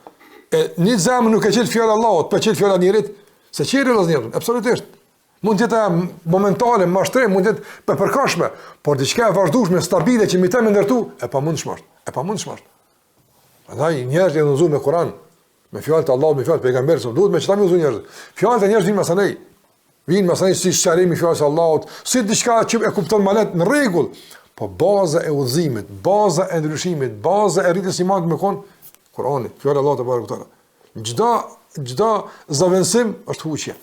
E një zamër nuk e qel fjalë Allahut, po qel fjalë njerit, se qeri vëllazërit, absolutisht. Mund të jetë momentale, mashtrim, mund të jetë për përkohshme, por diçka e vazhdueshme, stabile që më të ndërtu, e pamundshme. Prandaj njerëzit janë udhëzuar me Kur'an, me fjalët e Allahut, me fjalët e pejgamberit, duhet me çfarë më udhëzojnë njerëzit. Fjalët e njerëzit vinë masanej si sharimi i fjalës së Allahut, si diçka që e kupton malet në rregull, po baza e udhëzimit, baza e ndryshimit, baza e rritjes imanit me Kur'ani, fjalë e Allahut te bareku teala. Çdo zavendësim është huqje.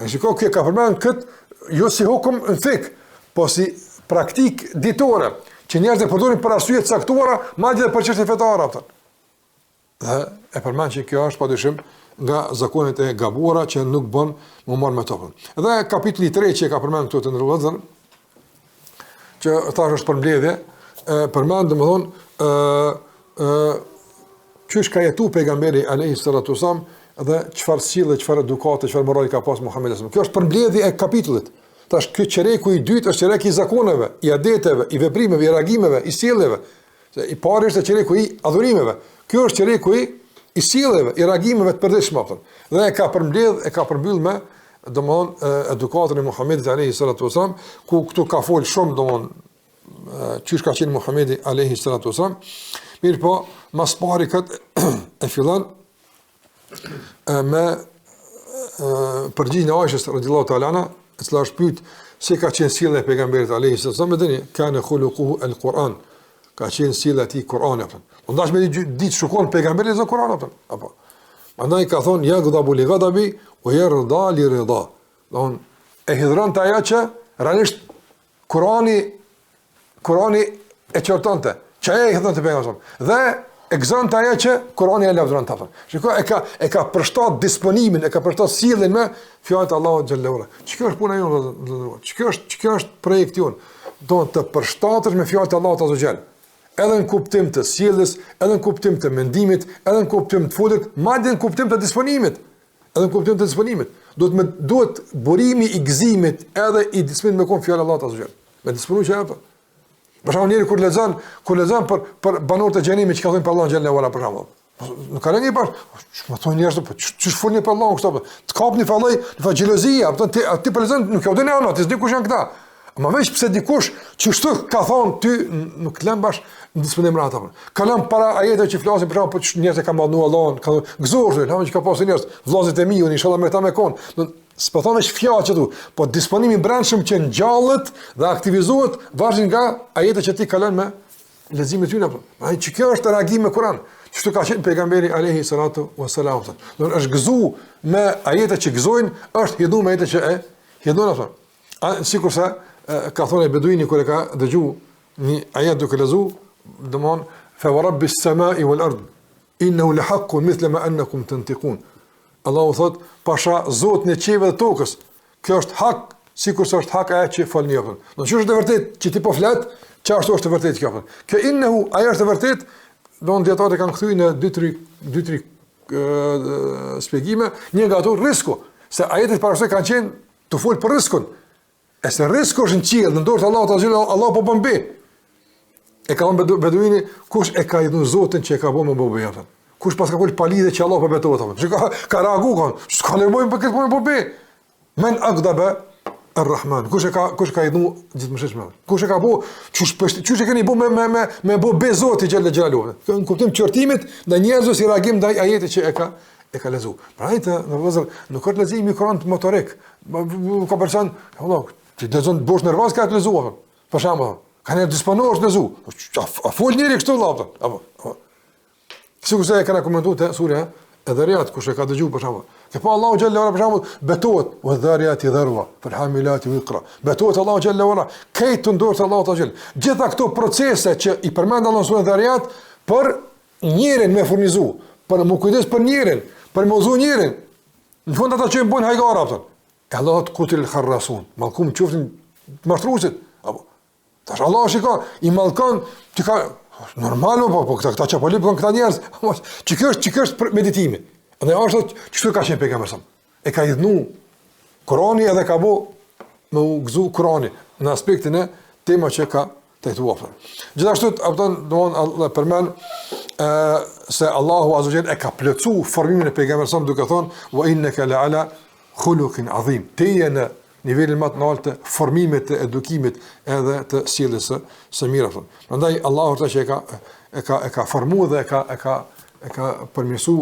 E shiko kjo ka përmend këtë jo si hukum në fik, po si praktik ditore, që njerëzit e përdorin për arsye të caktuara, madje edhe për çështje fetare atë. Dhe e përmend që kjo është padyshim nga zakonet e gabuara që nuk bën më marr me topën. Dhe kapitulli 3 që ka përmend këtu të ndërlozën, që thash është përmbledhje, përmend domethënë çish ka jetu pejgamberi alayhi salatu wasallam dhe çfarë sjellë, çfarë edukate, çfarë morali ka pas Muhamedi sallallahu alaihi wasallam. Kjo është përmbledhje e kapitullit. Tash ky çereku i dytë është çereku i zakoneve, i adeteve, i veprimeve, i reagimeve, i sjelljeve. Se i pari është çereku i adhurimeve. Ky është çereku i sjelljeve, i reagimeve të përditshme. Dhe e ka përmbyll me domthon edukatën e Muhamedit alayhi salatu wasallam, ku këtu ka fol shumë domthon çish ka qenë Muhamedi alayhi salatu wasallam. Mirë po, mas pari këtë e fillon me përgjigjen e Aishës radhiyallahu ta'ala anha, e cila është pyet si ka qenë sjellja e pejgamberit alayhi sallam, dhe kana khuluquhu al-Quran, ka qenë sjellja e tij Kur'ani apo. Ndash me ditë shukon pejgamberit në Kur'an apo. Prandaj ka thonë ja ghadabu li ghadabi wa yarda li rida. Don e hidhron ajo që realisht Kur'ani e çortonte. Që e hidhron te pejgamberi. Dhe e gëzonte ajo që Kur'ani e lavdron ta. Shikoj e ka përshtat disponimin, e ka përshtat sjelljen me fjalët e Allahut xhallahu ala. Ç'kjo është puna jonë? Ç'kjo është projekti jon? Do të përshtatesh me fjalët e Allahut azza xhall. Edhe në kuptim të sjelljes, edhe në kuptim të mendimit, edhe në kuptim të follit, madje në kuptim të disponimit. Edhe në kuptim të disponimit. Duhet burimi i gëzimit edhe i disponimit me kon fjalë Allahut azza xhall. Me disponim që apo. Për shembull, njëri kur lexon për banorët e xhenimit që ka thënë për Allahun xhallahu ala për shembull. Nuk ka një bash, më thonë njerëz, po ç'është folni për Allahun kështu apo? Të kapni falloj, në xhelozia, apo ti për lexon nuk e udhënë ana, ti s'di kush janë këta. Ma veç pse dikush që shtu ka thonë ty nuk lëm bash në disponim rata. Ka lëm para ajeteve që flasin për shkak të njerëzve kanë mallnu Allahun, kanë gëzuar, ha që ka pasur njerëz, vëllezërit e mi, inshallah me ta me kon. S'po thonë fjalë që tu, po disponimi i brendshëm që ngjallet dhe aktivizohet vazhdim nga ajetet që ti kalon me leximin e tyre apo. Ai që kjo është reagim me Kur'an. Çto ka qenë pejgamberi alayhi salatu wassalam. Do është gëzu me ajetet që gëzojnë, është hidhu me ajetet që e hidhun ato. Sikurse ka thonë beduini kur e ka dëgju një ajet duke lexu, domthon fa rabbis samai wal ard innahu lahaqqun mithla ma annakum tantiqun. Allahu thot pasha Zotin e qiellit dhe tokës. Kjo është hak, sikurse është hak ajo që folni apo. Do të thotë vërtet që ti po flet, çfarë është vërtet kjo apo. Kjo innahu ajo është vërtet, don dietarët kanë kthyer në 2-3 shpjegime, një nga ato rreziku, se ajetet para se kanë qenë të fol për rrezikun. E se rreziku është në qiell, në dorë të Allahut azza, Allah po bën bi. E ka thonë beduini, kush e ka idhun Zotin që e ka bo me bobe jafën? Kush pas ka kull palidhe që Allah për betohet, që ka reagu, s'ka nevojnë për këtë për me bobe. Men akdabe Ar-Rahman, kush e ka idhun gjithë më sheshme? Kush e ka bo, qysh e keni bo me bobe Zotin gjellë gjellë. Në kuptim qërtimit dhe njerëzve si reagim dhe ajeti që e ka lezu. Pra ajte, në vëzër, nuk është lezimi Kur'an motorik. Ka person, që lezon të bosh nervaz ka të lezu, për shama, ka njerë disponohë është lezu. A full njëri kështu lapëtën. Kësi kuse e kana komentu të surja, e dharjat, kush e ka dëgju, për shama. Ke pa Allahu Gjelle Ora, për shama, betohet, o dharjat i dharva, për hamilati vikra. Betohet Allahu Gjelle Ora, kejtë të ndorë të Allahu të Gjelle. Gjitha këto procese që i përmenda Allah në dharjat, për njërin me furnizu, për më kujdes për njërin, për më uzu njërin, në fund ata që i më bojnë hajgara, pëtën. E Allah të kutil kharrasun, malkum qoftin mashtrusit. Tash Allah shika, i malkan, që ka, normal, po këta qapali, po këta njerëz, që kjo është meditimi. Dhe ashtë që këtu ka qenë pejgamberi. E ka idhnu Kurani edhe ka bo me u gëzu Kurani, në aspektin e tema që ka të jetu apëtën. Gjithashtu, Allah përmen, se Allahu Azza wa Jalla e ka plotsu formimin e pejgamberit duke thonë wa innaka la ala khuluqin azim. Te je në nivelin më të lartë të formimit të edukimit edhe të sjelljes së mirë. Prandaj Allahu ta që e ka formuar dhe e ka përmirësu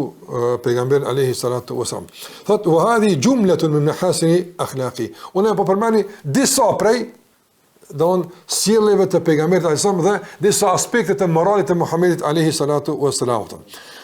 pejgamberin alayhi salatu wasalam. Thot wa hadhi jumlatun min mahasini akhlaqi. Unë po përmani disa prej don sjelljeve të pejgamberit alayhi salam dhe disa aspekte të moralit të Muhamedit alayhi salatu wasalam.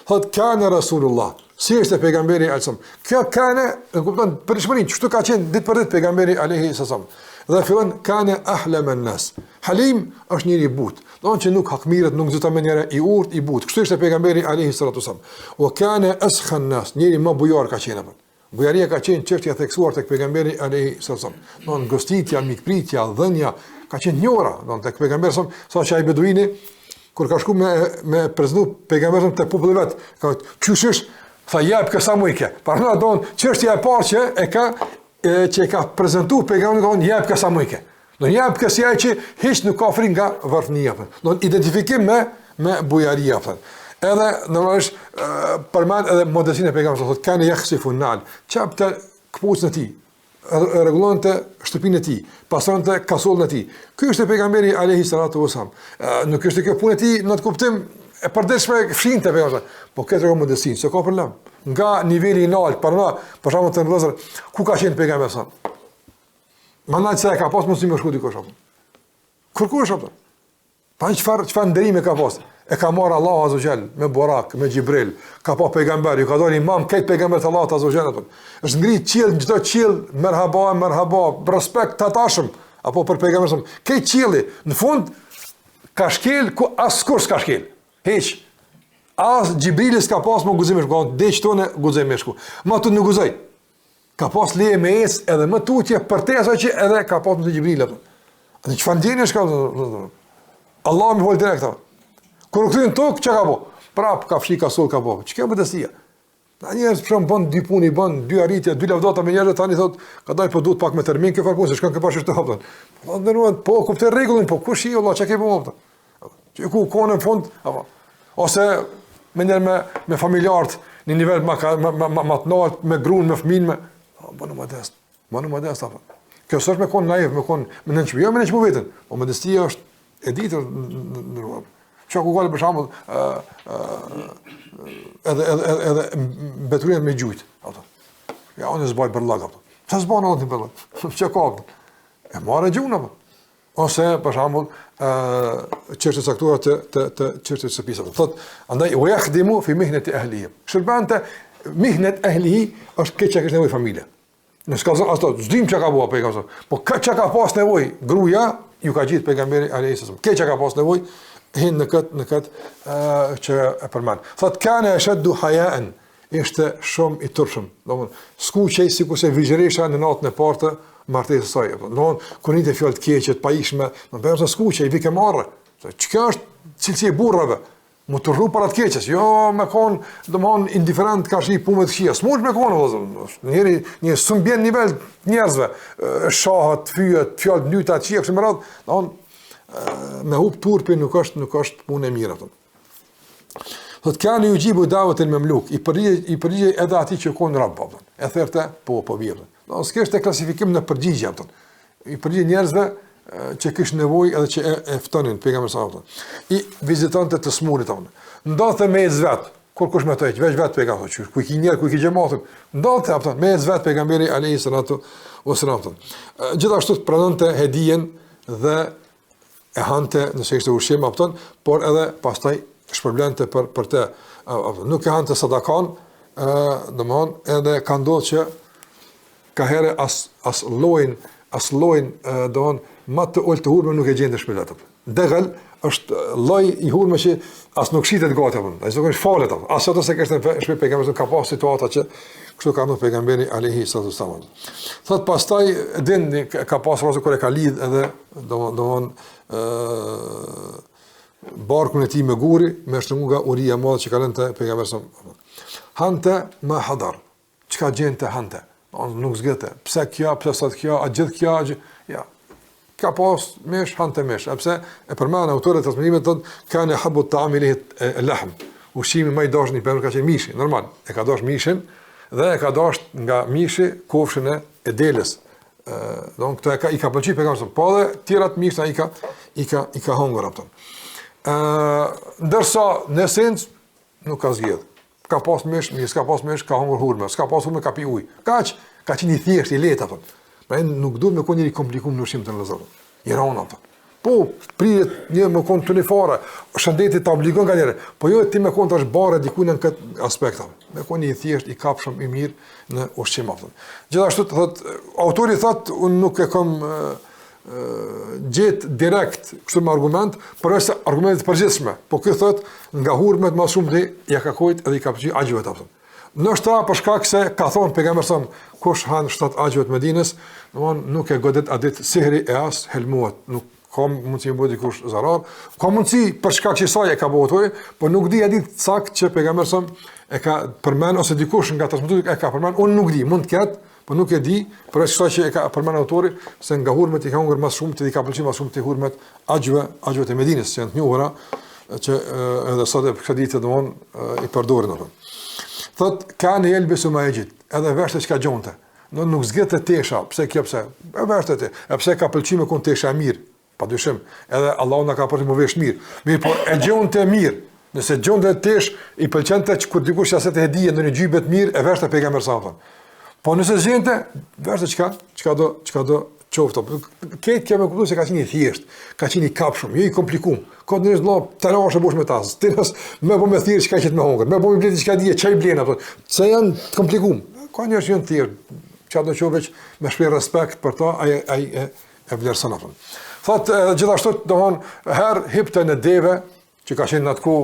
Thot kana Rasulullah, si është pejgamberi alayhi salam. Kjo kana, e kupton përshmërin, çështë ka qenë ditë për ditë pejgamberi alayhi salam. Dhe fillon kana ahlam an-nas. Halim është njëri i butë. Don që nuk hakmirët, nuk nxito me njëra i urtë, i butë. Kështu ishte pejgamberi alayhi salatu wasalam. Wa kana askha an-nas, njëri më bujor ka qenë. Bujaria ka qenë çështja e theksuar tek pejgamberi alayhi salam. Don gostitja, mikpritja, dhënia ka qenë njëra, don tek pejgamberi sa që ai beduini kur ka shku me prezantu pejgamberin te populli vet, ka qysh tha jap ka sa më i ke. Para don çështja e parë që e ka prezantuar pejgamberin don jap ka sa më i ke. Don jap ka si ai që hiç nuk ka fri nga varfënia. Don identifikim me bujaria apo. Edhe normalisht përmend edhe modestinë e pejgamberit, thotë kanë yakhsifu an-nal. Çapta kputucën e tij, rregullonte shtëpinë e tij, pasonte kasullën e tij. Ky është pejgamberi alayhi salatu wasalam. Nuk është kjo punë e tij në të kuptim e përditshme fshinte pejgamberi, po këtë modestinë, s'ka problem. Nga niveli i lartë, për shembull të ndozur, ku ka qenë pejgamberi sa? Mandaj se ka pas mundësi më shku dikush apo. Kërkush apo. Pa çfarë nderime ka pas? E ka marrë Allahu Azza wa Jall me Burak, me Gjibril, ka pa pejgamber, ju ka dhënë imam këtë pejgamber të Allahut Azza wa Jall. Është ngrit qiell, çdo qiell, merhaba, respekt tatashëm apo për pejgamberin. Këtë qielli në fund ka shkel ku askush s'ka shkel. Hiç. As Gjibrili s'ka pas më guximesh, ka diç tonë guximesh ku. Ma tu nuk guzoj. Ka pas leje me es edhe më tutje për te asaj që edhe ka pas me Gjibril apo. Në çfarë ndjenësh ka Allah më vol direkt apo. Kur kthyn tokë çka ka bë? Prap ka fshi kasull ka bë. Çka modestia? Na njerëz për shemb bën dy punë, bën dy arritje, dy lavdata me njerëz tani thot, ka dal po duhet pak me termin kë farkun se shkon kë pash të hapën. Po ndërruan po kuptoj rregullin, po kush i Allah çka ke bë? Që ku në fund apo ose me familjarët në nivel më të lartë, me gruan, me fëmijën, bënu modest. Bënu modest apo. Kjo s'është me kon naiv, me nënçmi, jo me nënçmu vetën. Po modestia është e ditur ndërruan. Që ku gale për shambull edhe beturinat me gjujt. Ja, unë e zbaj për lag. Që zbaj në të për lag? Që ka? E marë e gjuna. Ose, për shambull, qështë të saktuar të qështë të sëpisa. Thot, andaj, u jakhdimu fi mihnet e ahlihi. Shërbante, mihnet e ahlihi është këtë që kështë nevoj familje. Në s'ka zonë, ashtë të zdim që ka bua pejgamberi. Po këtë që ka pas nevoj, gruja, ju ka gjitë pejgamberi a.s. Këtë që ka pas nevoj, hin në këtë që e përmend. Thot kana ashaddu hayaan, ishte shumë i turshëm. Domthon, skuqej sikur se vigjeresha në natën e parë të martesës së saj. Domthon, kur nite fjalë të keqe, të pajishme, do të thotë skuqej, vi ke marrë. Çka është cilësia e burrave? Mu të rru para të keqes. Jo me kon, domthon indiferent ka shi punë të këqija. S'mund me kon vëllazër. Një sumbien nivel njerëzve, shahat, fyet, fjalë të dyta të këqija kështu me radhë, domthon me hub turpin nuk është punë e mirë atë. Thot kanë yujibu da'watul mamluk, i përgjigj edhe atij që kon rob atë. E thërte po mirë. Do s'kishte klasifikim në përgjigje atë. I përgjigj njerëzve që kishin nevojë edhe që e ftonin pejgamberin sallallahu alaihi wasallam. I vizitonte të smurit atë. Ndodhte me vet, kur kush me të veç pejgamberi, ku i njerë, ku i xhamatin. Ndodhte atë me vet pejgamberi alayhi salatu wasallam. Gjithashtu pranonte hedijen dhe e hante nëse ishte ushqim atë, por edhe pastaj shpërblente për të. Nuk e hante sadakan, domthon edhe ka ndodhur që ka herë as llojin domthon më të ulë të hurme nuk e gjende shpëlet. Degal është lloj i hurme që as nuk shitet gati apo. Ai s'ka falet apo. As ato se kështë shpë pejgamberi ka pas situata që kështu ka ndodhur pejgamberi alayhi salatu wasallam. Thot pastaj din ka pas rrezikun kur e ka lidh edhe domthon barkun e tij me guri, me shtrëngu nga uria e madhe që ka lënë te pejgamberi. Hante ma hadar. Çka gjente hante? Nuk zgjete. Pse kjo, pse sot kjo, a gjithë kjo, ja. Ka pas mesh, hante mesh. Pse e përmend autorët e transmetimit thonë kanë habu ta'amili al-lahm. Ushqimi më i dashur i pejgamberit ka qenë mishi, normal. E ka dashur mishin dhe e ka dashur nga mishi kofshën e delës. Donc këto i ka pëlqyer pejgamberit, po edhe tjerat misha i ka hungur ato. Ndërsa në esencë nuk ka zgjedh. Ka pas mish, s'ka pas mish, ka hungur hurme, s'ka pas hurme, ka pi ujë. Ka qenë i thjeshtë, i lehtë ato. Pra nuk duhet me konë njëri komplikum në ushqim të në lëzorën. I rana ato. Po, prijet një me konë të një fare, shëndetit të obligon nga njëre, po jo ti me konë të është bare dikujnë në këtë aspekt. Me konë një i thjesht, i kapshëm, i mirë në ushqim ato. Gjithashtu, autori thot, unë nuk e kom gjetë direkt kështu me argument, por është argumentet përgjithshme. Po këtë thot, nga hurmet ma shumë dhe ja ka kojt edhe i ka përgjith agjëve të apëtën. Nështë ta për shkak se ka thonë pejgamberi son kush han 7 agjëve të Medinës, nuk e godet a ditë sihri e as helmuat, nuk ka mundësi më bëj dikush zarar, ka mundësi për shkak që saj e ka bëuar, por nuk di a ditë sakt që pejgamberi son e ka përmend ose dikush nga transmetuesit e ka përmend, unë nuk di, mund të ketë, por nuk e di, por është që e ka përmend autori se nga hurmet i ka hungur më shumë, i ka pëlqyer më shumë të hurmet agjëve të Medinës, që janë të njohura që edhe sot e këditë domon i përdorin ato. Thot kanë elbesu ma ejit, edhe veshte që ka gjonte. Nuk zgjetë të tesha, pse kjo pse? E veshte ti, e pse ka pëlqime kun tesha mirë, pa dyshim, edhe Allah në ka përti më vesh mirë. Mirë, po e gjonte mirë, nëse gjonte tesh, i pëlqente që kur dikush jaset e hedije në një gjybet mirë, e veshte pejgamber sallallahu. Po nëse zgjente, veshte çka do qoftë. Këtë kjo me kuptu se ka qenë i thjesht, ka qenë i kapshëm, jo i komplikum. Ka njerëz vëlla tarash e bosh me tas. Tinas më po më thirr çka qet me hongër. Më po më bleti çka di, çaj blen ato. Se janë të komplikum. Ka njerëz që janë të thjesht. Çka do të thoveç me shpër respekt për to, ai e vlerëson ato. Thot gjithashtu domthon herë hipte në deve që ka qenë atku,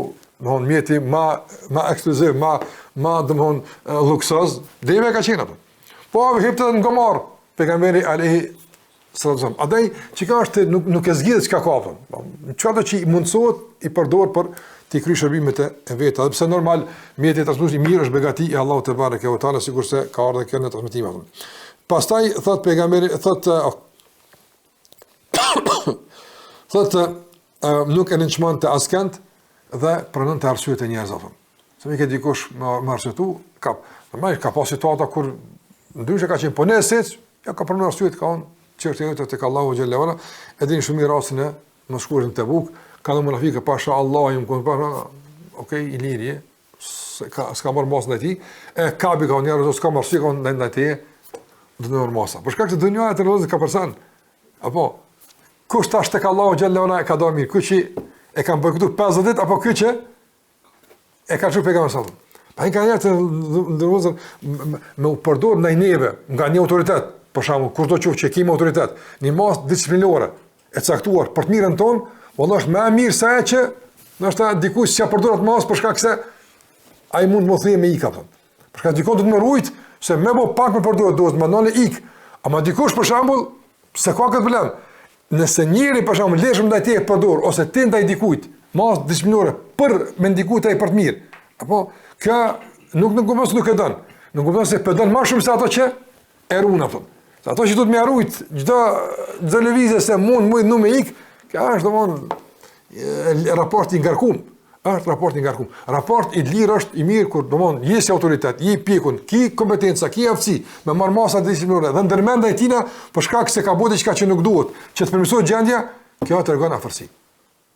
domthon mjeti më ekskluziv, më domthon luksoz, deve ka qenë ato. Po hipte në gomar pejgamberi alayhi sallallahu. Adai që ka është nuk e zgjidh çka ka thon. Çfarë do që i mundsohet i përdor për të kryej shërbimet e veta, edhe pse normal mjeti transmetues i mirë është begati e Allahut te bareke ve taala, sigurisht ka ardhur kjo në transmetim atë. Pastaj thot pejgamberi thot nuk e nënçmonte askënd dhe pranonte arsyet e njerëzve. Se më ke dikush më arsyetu, normal ka pas situata kur ndryshe ka qenë, po në esencë ja ka pranuar arsyet ka on çertë tek Allahu xhallahu ala, edhe në shumë rastin e moskurin te Buk, ka në munafika pasha Allah jam kur okay i liri, s'ka marr mos ndaj tij, e ka bi ka njerëz s'ka marr si kon ndaj tij, do të normosa. Por shkak të dunjës të rrozë ka person. Apo kush tash tek Allahu xhallahu ala ka dorë mirë, kush e ka bërë këtu 50 ditë apo kush e ka çu pejgamber sallallahu. Pa i ka njerëz të rrozë me u përdor ndaj neve, nga një autoritet. Për shembull, kur do të thotë që kemi autoritet, një mas disiplinore e caktuar për të mirën tonë, valla është më e mirë se ajo që ndoshta dikush që përdor atë mas për shkak se ai mund të më thëjë me ik apo. Për shkak dikon do të më rujt se më po pak më përdor duhet më ndonjë ik. Ama dikush për shembull, se ka këtë problem. Nëse njëri për shembull lëshëm ndaj tij përdor ose ti ndaj dikujt, mas disiplinore për me ndikujt ai për të mirë. Apo kjo nuk e don. Nuk kupton se përdon më shumë se ato që erun apo. Ato që do të më harrujt çdo lëvizje se mund më ik, Kjo është domthonë raport i ngarkuar. Është raport i ngarkuar. Raport i lirë është i mirë kur domthonë je si autoritet, je pikun, ki kompetenca, ki aftësi, me marr masa disiplinore dhe ndërmendaj tina për shkak se ka bëu diçka që nuk duhet, që të përmirësohet gjendja, kjo tregon afërsi.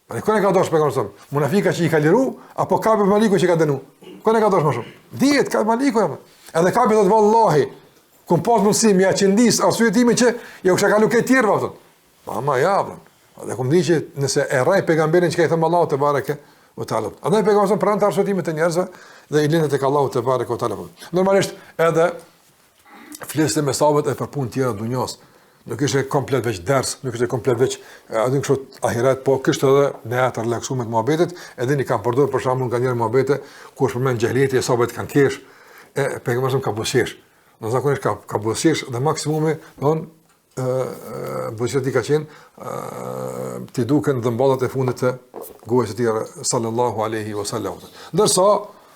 Ai kone ka dosh pejgamberi. Munafika që i ka liru apo ka be maliku që ka dënu. Kone ka dosh më shumë. Dihet ka maliku apo. Edhe ka be thot vallahi, kum pas mundsi më aqendis arsye time që jo kisha kalu këtë tjerë vallë. Mama ja. Dhe kum di që nëse e rrej pejgamberin që ka thënë Allahu te bareke o taala. Andaj pejgamberi pranë të arsye time të njerëzve dhe i lindet tek Allahu te bareke o taala. Normalisht edhe flisë me sahabët e për punë tjera dunjos. Nuk ishte komplet veç ders, nuk ishte komplet veç aty kështu ahiret, po kishte edhe ne atë relaksuar me muhabetet, edhe ni kanë përdorur për shembull nga njëra muhabete ku është përmend xhehleti e sahabët kanë kesh, e pejgamberi ka boshesh. Në zakonisht ka boshesh dhe maksimumi, don boshesh ka qenë ti duken dhëmballat e fundit të gojës së tij sallallahu alaihi wasallam. Ndërsa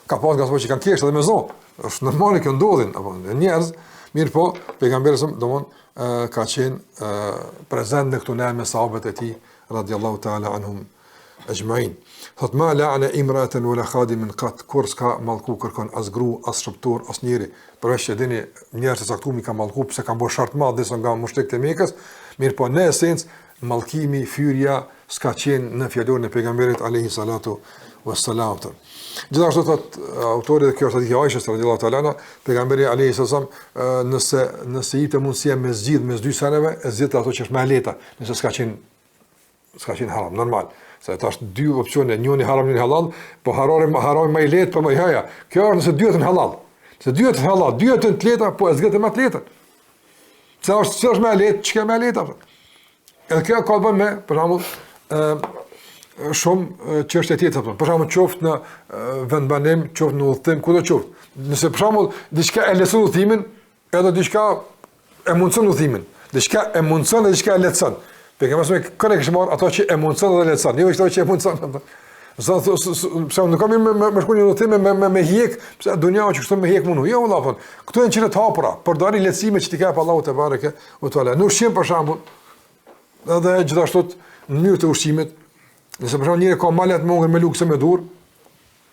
ka pas gazetë që kanë kesh edhe me zonë. Është normale që ndodhin apo njerëz, mirë po pejgamberi domthon ka qenë prezent në këtu në me sahabët e tij radhiyallahu ta'ala anhum ajma'in. Thot ma la'ana imra'atan wala khadimin qat, kur s'ka mallku kërkon as gru, as shëptor, as njeri, përveç që dini njerëz të caktuar ka mallku pse kanë bërë shart madh disa nga mushrikët e Mekës, mirë po në esencë mallkimi, fyrja s'ka qenë në fjalorin e pejgamberit alayhi salatu wassalam. Gjithashtu thot autori dhe kjo është hadith i Aishës radhiyallahu ta'ala anha, pejgamberi alayhi salam nëse i të mundësia me zgjidh mes dy seneve, e zgjidh ato që është më lehta, nëse s'ka qenë haram, normal. Se tash dy opsione, njëri haram, njëri halal, po harami më i lehtë, po më haja. Kjo është nëse dyja janë halal. Se dyja janë halal, dyja janë të lehta, po e zgjidh më të lehtën. Se është më lehtë, çka më lehtë. Edhe kjo ka bën me, për shembull, shumë çështje tjetër. Për shembull, qoftë në vendbanim, qoftë në udhtim, kudo qoftë. Nëse për shembull diçka e lehtëson udhtimin, edhe diçka e mundson udhtimin. Diçka e mundson dhe diçka e lehtëson. Pejgamberi kanë kishë marr ato që e mundson dhe lehtëson. Jo ato që e mundson. Sa nuk kam me shkruajnë udhtim me hjek, pse dunia që kështu me hjek mundu. Jo valla, këtu janë çështë të hapura, për dali lehtësime që ti ka pa Allahu te bareke u teala. Në ushqim për shembull, edhe gjithashtu në mënyrë të ushqimit, nëse për shembull njëri ka malet më me lukse me dur,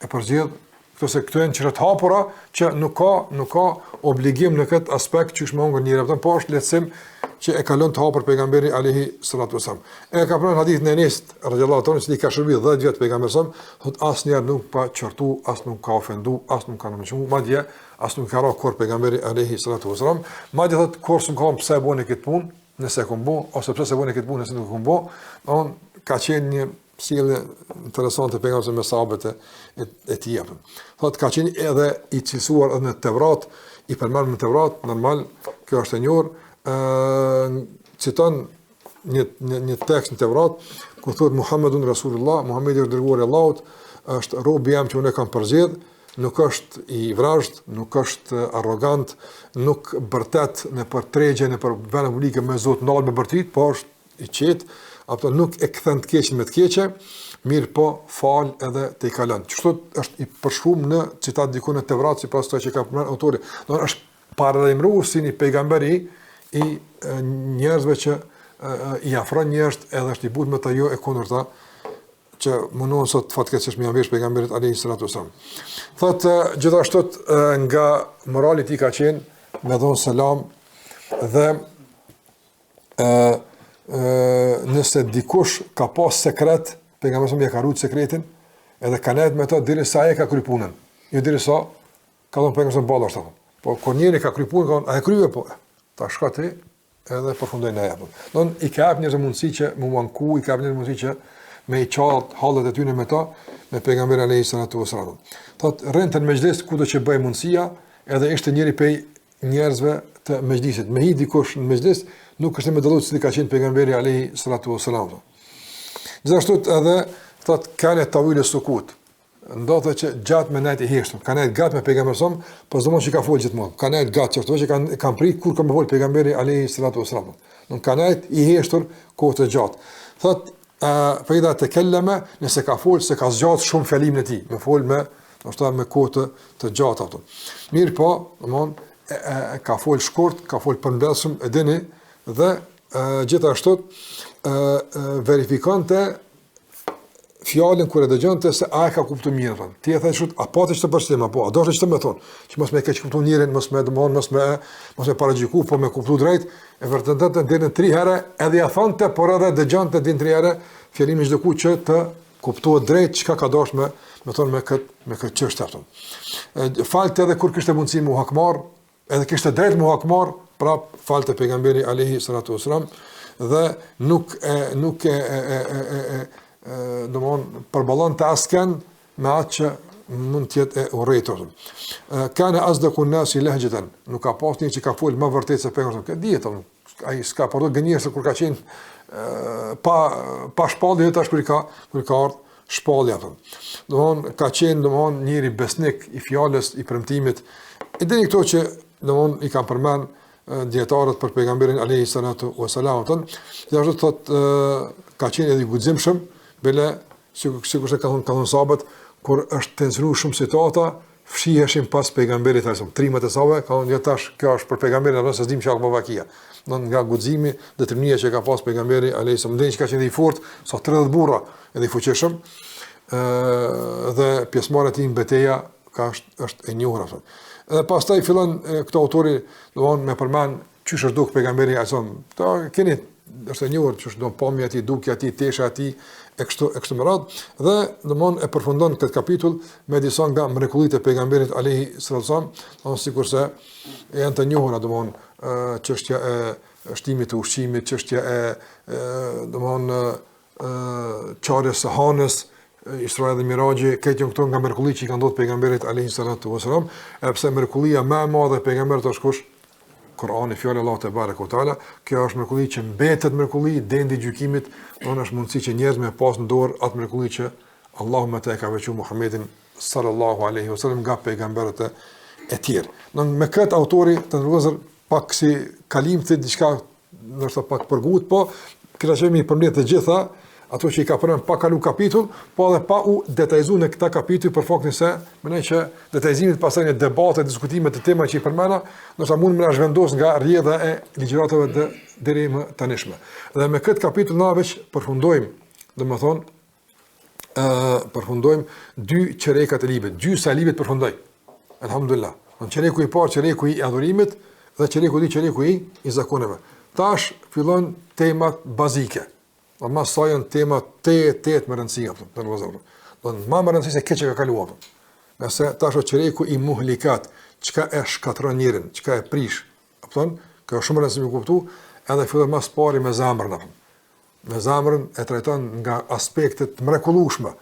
e përzgjedh këto janë çështë të hapura që nuk ka obligim në këtë aspekt që është mungur njëri, po është lehtësim që e kalon të hapur pejgamberi alayhi salatu wasallam. E ka pranë hadith në Enes radhiyallahu ta'ala se i ka shërbyer 10 vjet pejgamberi sa, thot asnjëherë nuk pa qortu, as nuk ka ofendu, as nuk ka nënshmu, madje as nuk ka rënë kur pejgamberi alayhi salatu wasallam, madje thot kur s'm kam pse bëni këtë punë, nëse e kum bë, ose pse se bëni këtë punë nëse nuk e kum bë, don ka qenë një sjellje interesante pejgamberi me sahabët e tij. Thot ka qenë edhe i cilësuar edhe në Tevrat, i përmend në Tevrat, normal, kjo është e njohur. Citon një tekst në Tevrat ku thot Muhammedun Rasulullah, Muhamedi është dërguari i Allahut, është robi jam që unë kam përzgjedh, nuk është i vrazhd, nuk është arrogant, nuk bërtet në për tregje, në për vënë publike me Zot ndal me bërtit, po është i qetë, apo nuk e kthen të keqen me të keqe, mirë po fal edhe te i kalon. Kështu është i përshkruar në citat diku në Tevrat sipas asaj që ka përmendur autori. Do është paralajmëruar si një pejgamberi i njerëzve që i afron njerëz edhe është i butë me ta jo e kundërta që mundon sot fatkeqësisht me ambësh pejgamberit alayhi salatu wasallam. Thotë gjithashtu nga morali i tij ka qenë me dhon selam dhe nëse dikush ka pas sekret, pejgamberi më ka rrit sekretin, edhe ka nejt me to derisa ai ka kryer punën. Jo derisa ka dhon pejgamberi ballast apo. Po kur njëri ka kryer punën, ai krye po. Ta shka ti edhe përfundoj në japën. Don i ka hap njerëz mundësi që mu manku, i ka hap njerëz mundësi që me i qalët hallet e tyre me ta, me pejgamberin alayhi salatu wasallam. Thot rrentën mejlis kudo që bëj mundësia, edhe ishte njëri prej njerëzve të mejlisit. Me hi dikush në mejlis nuk është më dalluar se ka qenë pejgamberi alayhi salatu wasallam. Gjithashtu edhe thot kanë tawil sukut. Ndodhte që gjatë me nejt i heshtur, ka nejt gatë me pejgamberin, po zëmon që ka folë gjithmonë. Ka nejt gatë që kanë prit kur ka më folë pejgamberi alayhi salatu wasallam. Nuk ka nejt i heshtur kohë të gjatë. Thot fa idha takallama, nëse ka folë se ka zgjatë shumë fjalimin e tij, me folë me kohë të gjatë ato. Mirë po, domthon ka folë shkurt, ka folë përmbledhshëm, e dini, dhe gjithashtu verifikante fjalën kur e dëgjonte se a e ka kuptuar mirë. Ti e thashut a pati ç'të përshtim apo a dosh ç'të më thon, që mos më keq kuptuar njërin, mos më paragjyku, po më kuptu drejt, e vërtetë deri në 3 herë edhe ja thonte, por edhe dëgjonte din 3 herë fjalimin çdo ku që të kuptohet drejt çka ka dosh me thon me këtë çështje atë. Falte edhe kur kishte mundësi mu hakmar, edhe kishte drejt mu hakmar, prap falte pejgamberi alayhi salatu wasalam dhe nuk domthon përballon të asken me atë që mund të jetë e urrëtur. Kana asdaqu an-nasi lahjatan, nuk ka pasur që ka fol më vërtet se pejgamberi. Ka dihet ai s'ka porto gënjeshtër kur ka qenë pa shpallje tash kur ka ardhur shpallja atë. Domthon ka qenë domthon njëri besnik i fjalës, i premtimit. E dini këto që domthon i kanë përmend dietarët për pejgamberin alayhi salatu wasalam. Dhe ashtu thotë ka qenë edhe i guximshëm, bile sikur se ka thonë sahabët, kur është tensionu shumë situata, fshiheshin pas pejgamberit alayhi trimat e save, ka thonë tash kjo është për pejgamberin apo se s'dim çka ka vakia. Nga guximi, determinia që ka pas pejgamberi alayhi salam, dhe që ka qenë i fortë, sa 30 burra, edhe i fuqishëm, dhe pjesëmarrja e tij në betejë është e njohur atë. Dhe pastaj fillon këto autori domthon me përmend çysh është duk pejgamberi asom. Ta keni është e njohur çysh do pamja aty, dukja aty, tesha aty e kështu me radhë, dhe domthon e përfundon këtë kapitull me disa nga mrekullitë e pejgamberit alayhi sallam, sikurse janë të njohura domthon çështja e shtimit të ushqimit, çështja e domthon çarjes së hanës, Isra dhe Miraxhi, këtë janë këto nga mrekullitë që i kanë dhënë pejgamberit alayhi salatu wasalam, pse mrekullia më e madhe e pejgamberit është kush? Kur'ani, fjala e Allahut te barekuhu teala. Kjo është mrekulli që mbetet mrekulli deri në gjykimit, donë është mundësi që njerëzit me pas në dorë atë mrekulli që Allahu më te ka veçuar Muhammedin sallallahu alaihi wasallam nga pejgamberët e tjerë. Me këtë autori të ndërgozur pak si kalim të diçka ndoshta pak përgut, po këtaqemi përmbledh të gjitha ato që i ka përmend pa kalu kapitull, po edhe pa u detajzuar në këtë kapitull për faktin se mendoj që detajzimit pasaj në debate, diskutime të tema që i përmenda, ndoshta mund më zhvendos nga rrjedha e ligjëratave deri më tanishme. Dhe me këtë kapitull na veç përfundojmë, domethënë përfundojmë 2 çerekat e librit, gjysa e librit përfundoi. Alhamdulillah. Në çereku i parë, çereku i adhurimit dhe çereku i zakoneve. Tash fillon temat bazike. Ma sa janë tema të më rëndësia, të në vazhërë. Ma më rëndësia se keqe ka kaluar. Nëse ta është çereku i muhlikat, çka e shkatron njerin, çka e prish, ka shumë rëndësi me kuptu, edhe fillon mas pari me zamrën. Me zamrën e trajton nga aspektet mrekullueshme.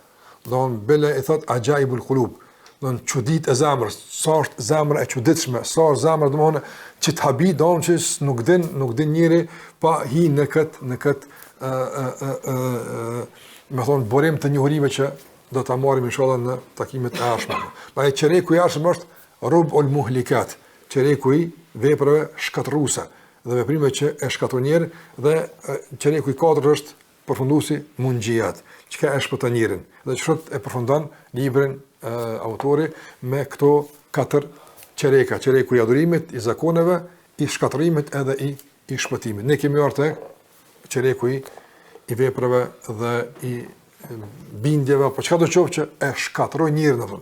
Bele i thot ajaibul qulub, çudit e zamrës, sa është zamra e çuditshme, sa është zamra domthonë që të habi, që nuk din njëri pa hi në këtë me thonë borim të njohurive që do ta marrim inshallah në takimet e ardhshme. Ai çereku i ardhshëm është rubul muhlikat, çereku i veprave shkatërruese dhe veprime që e shkatërron njerin, dhe çereku i katërt është përfunduesi munxhiat, çka e shpëton njerin. Dhe çfarë e përfundon librin autori me këto 4 çereka, çereku i adhurimit, i zakoneve, i shkatërimit edhe i shpëtimit. Ne kemi ardhur çereku i veprave dhe i bindjeve, po çka do të qoftë që e shkatërrojnë njerin atë.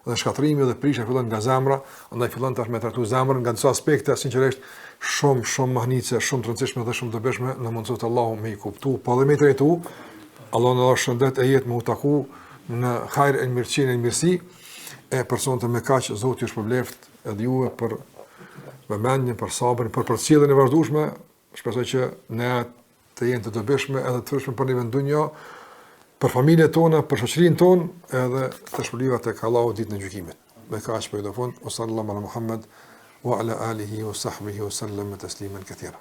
Dhe shkatërimi dhe prishja fillon nga zemra, andaj fillon tash me trajtu zemrën nga disa aspekte sinqerisht shumë mahnice, shumë të rëndësishme dhe shumë të dobishme, në mundësot Allahu me i kuptu, po dhe me i trajtu, Allah në dhe shëndet e jetë me u taku në hajrë e në mirëqin e në mirësi, e personët e me kaqë, Zotë ju shpërbleft edhe juve për vëmendjen, për sabrin, për përcjelljen e vazhdueshme, shpresoj që ne të jenë të dobishme edhe të frishme për një vendunjo, për familjet tona, për shoqërinë tonë, edhe të shpëliva tek Allahu ditën e gjykimit. Me kaq po i do fund, sallallahu ala Muhammad wa ala alihi wa sahbihi wa sallam tasliman katira.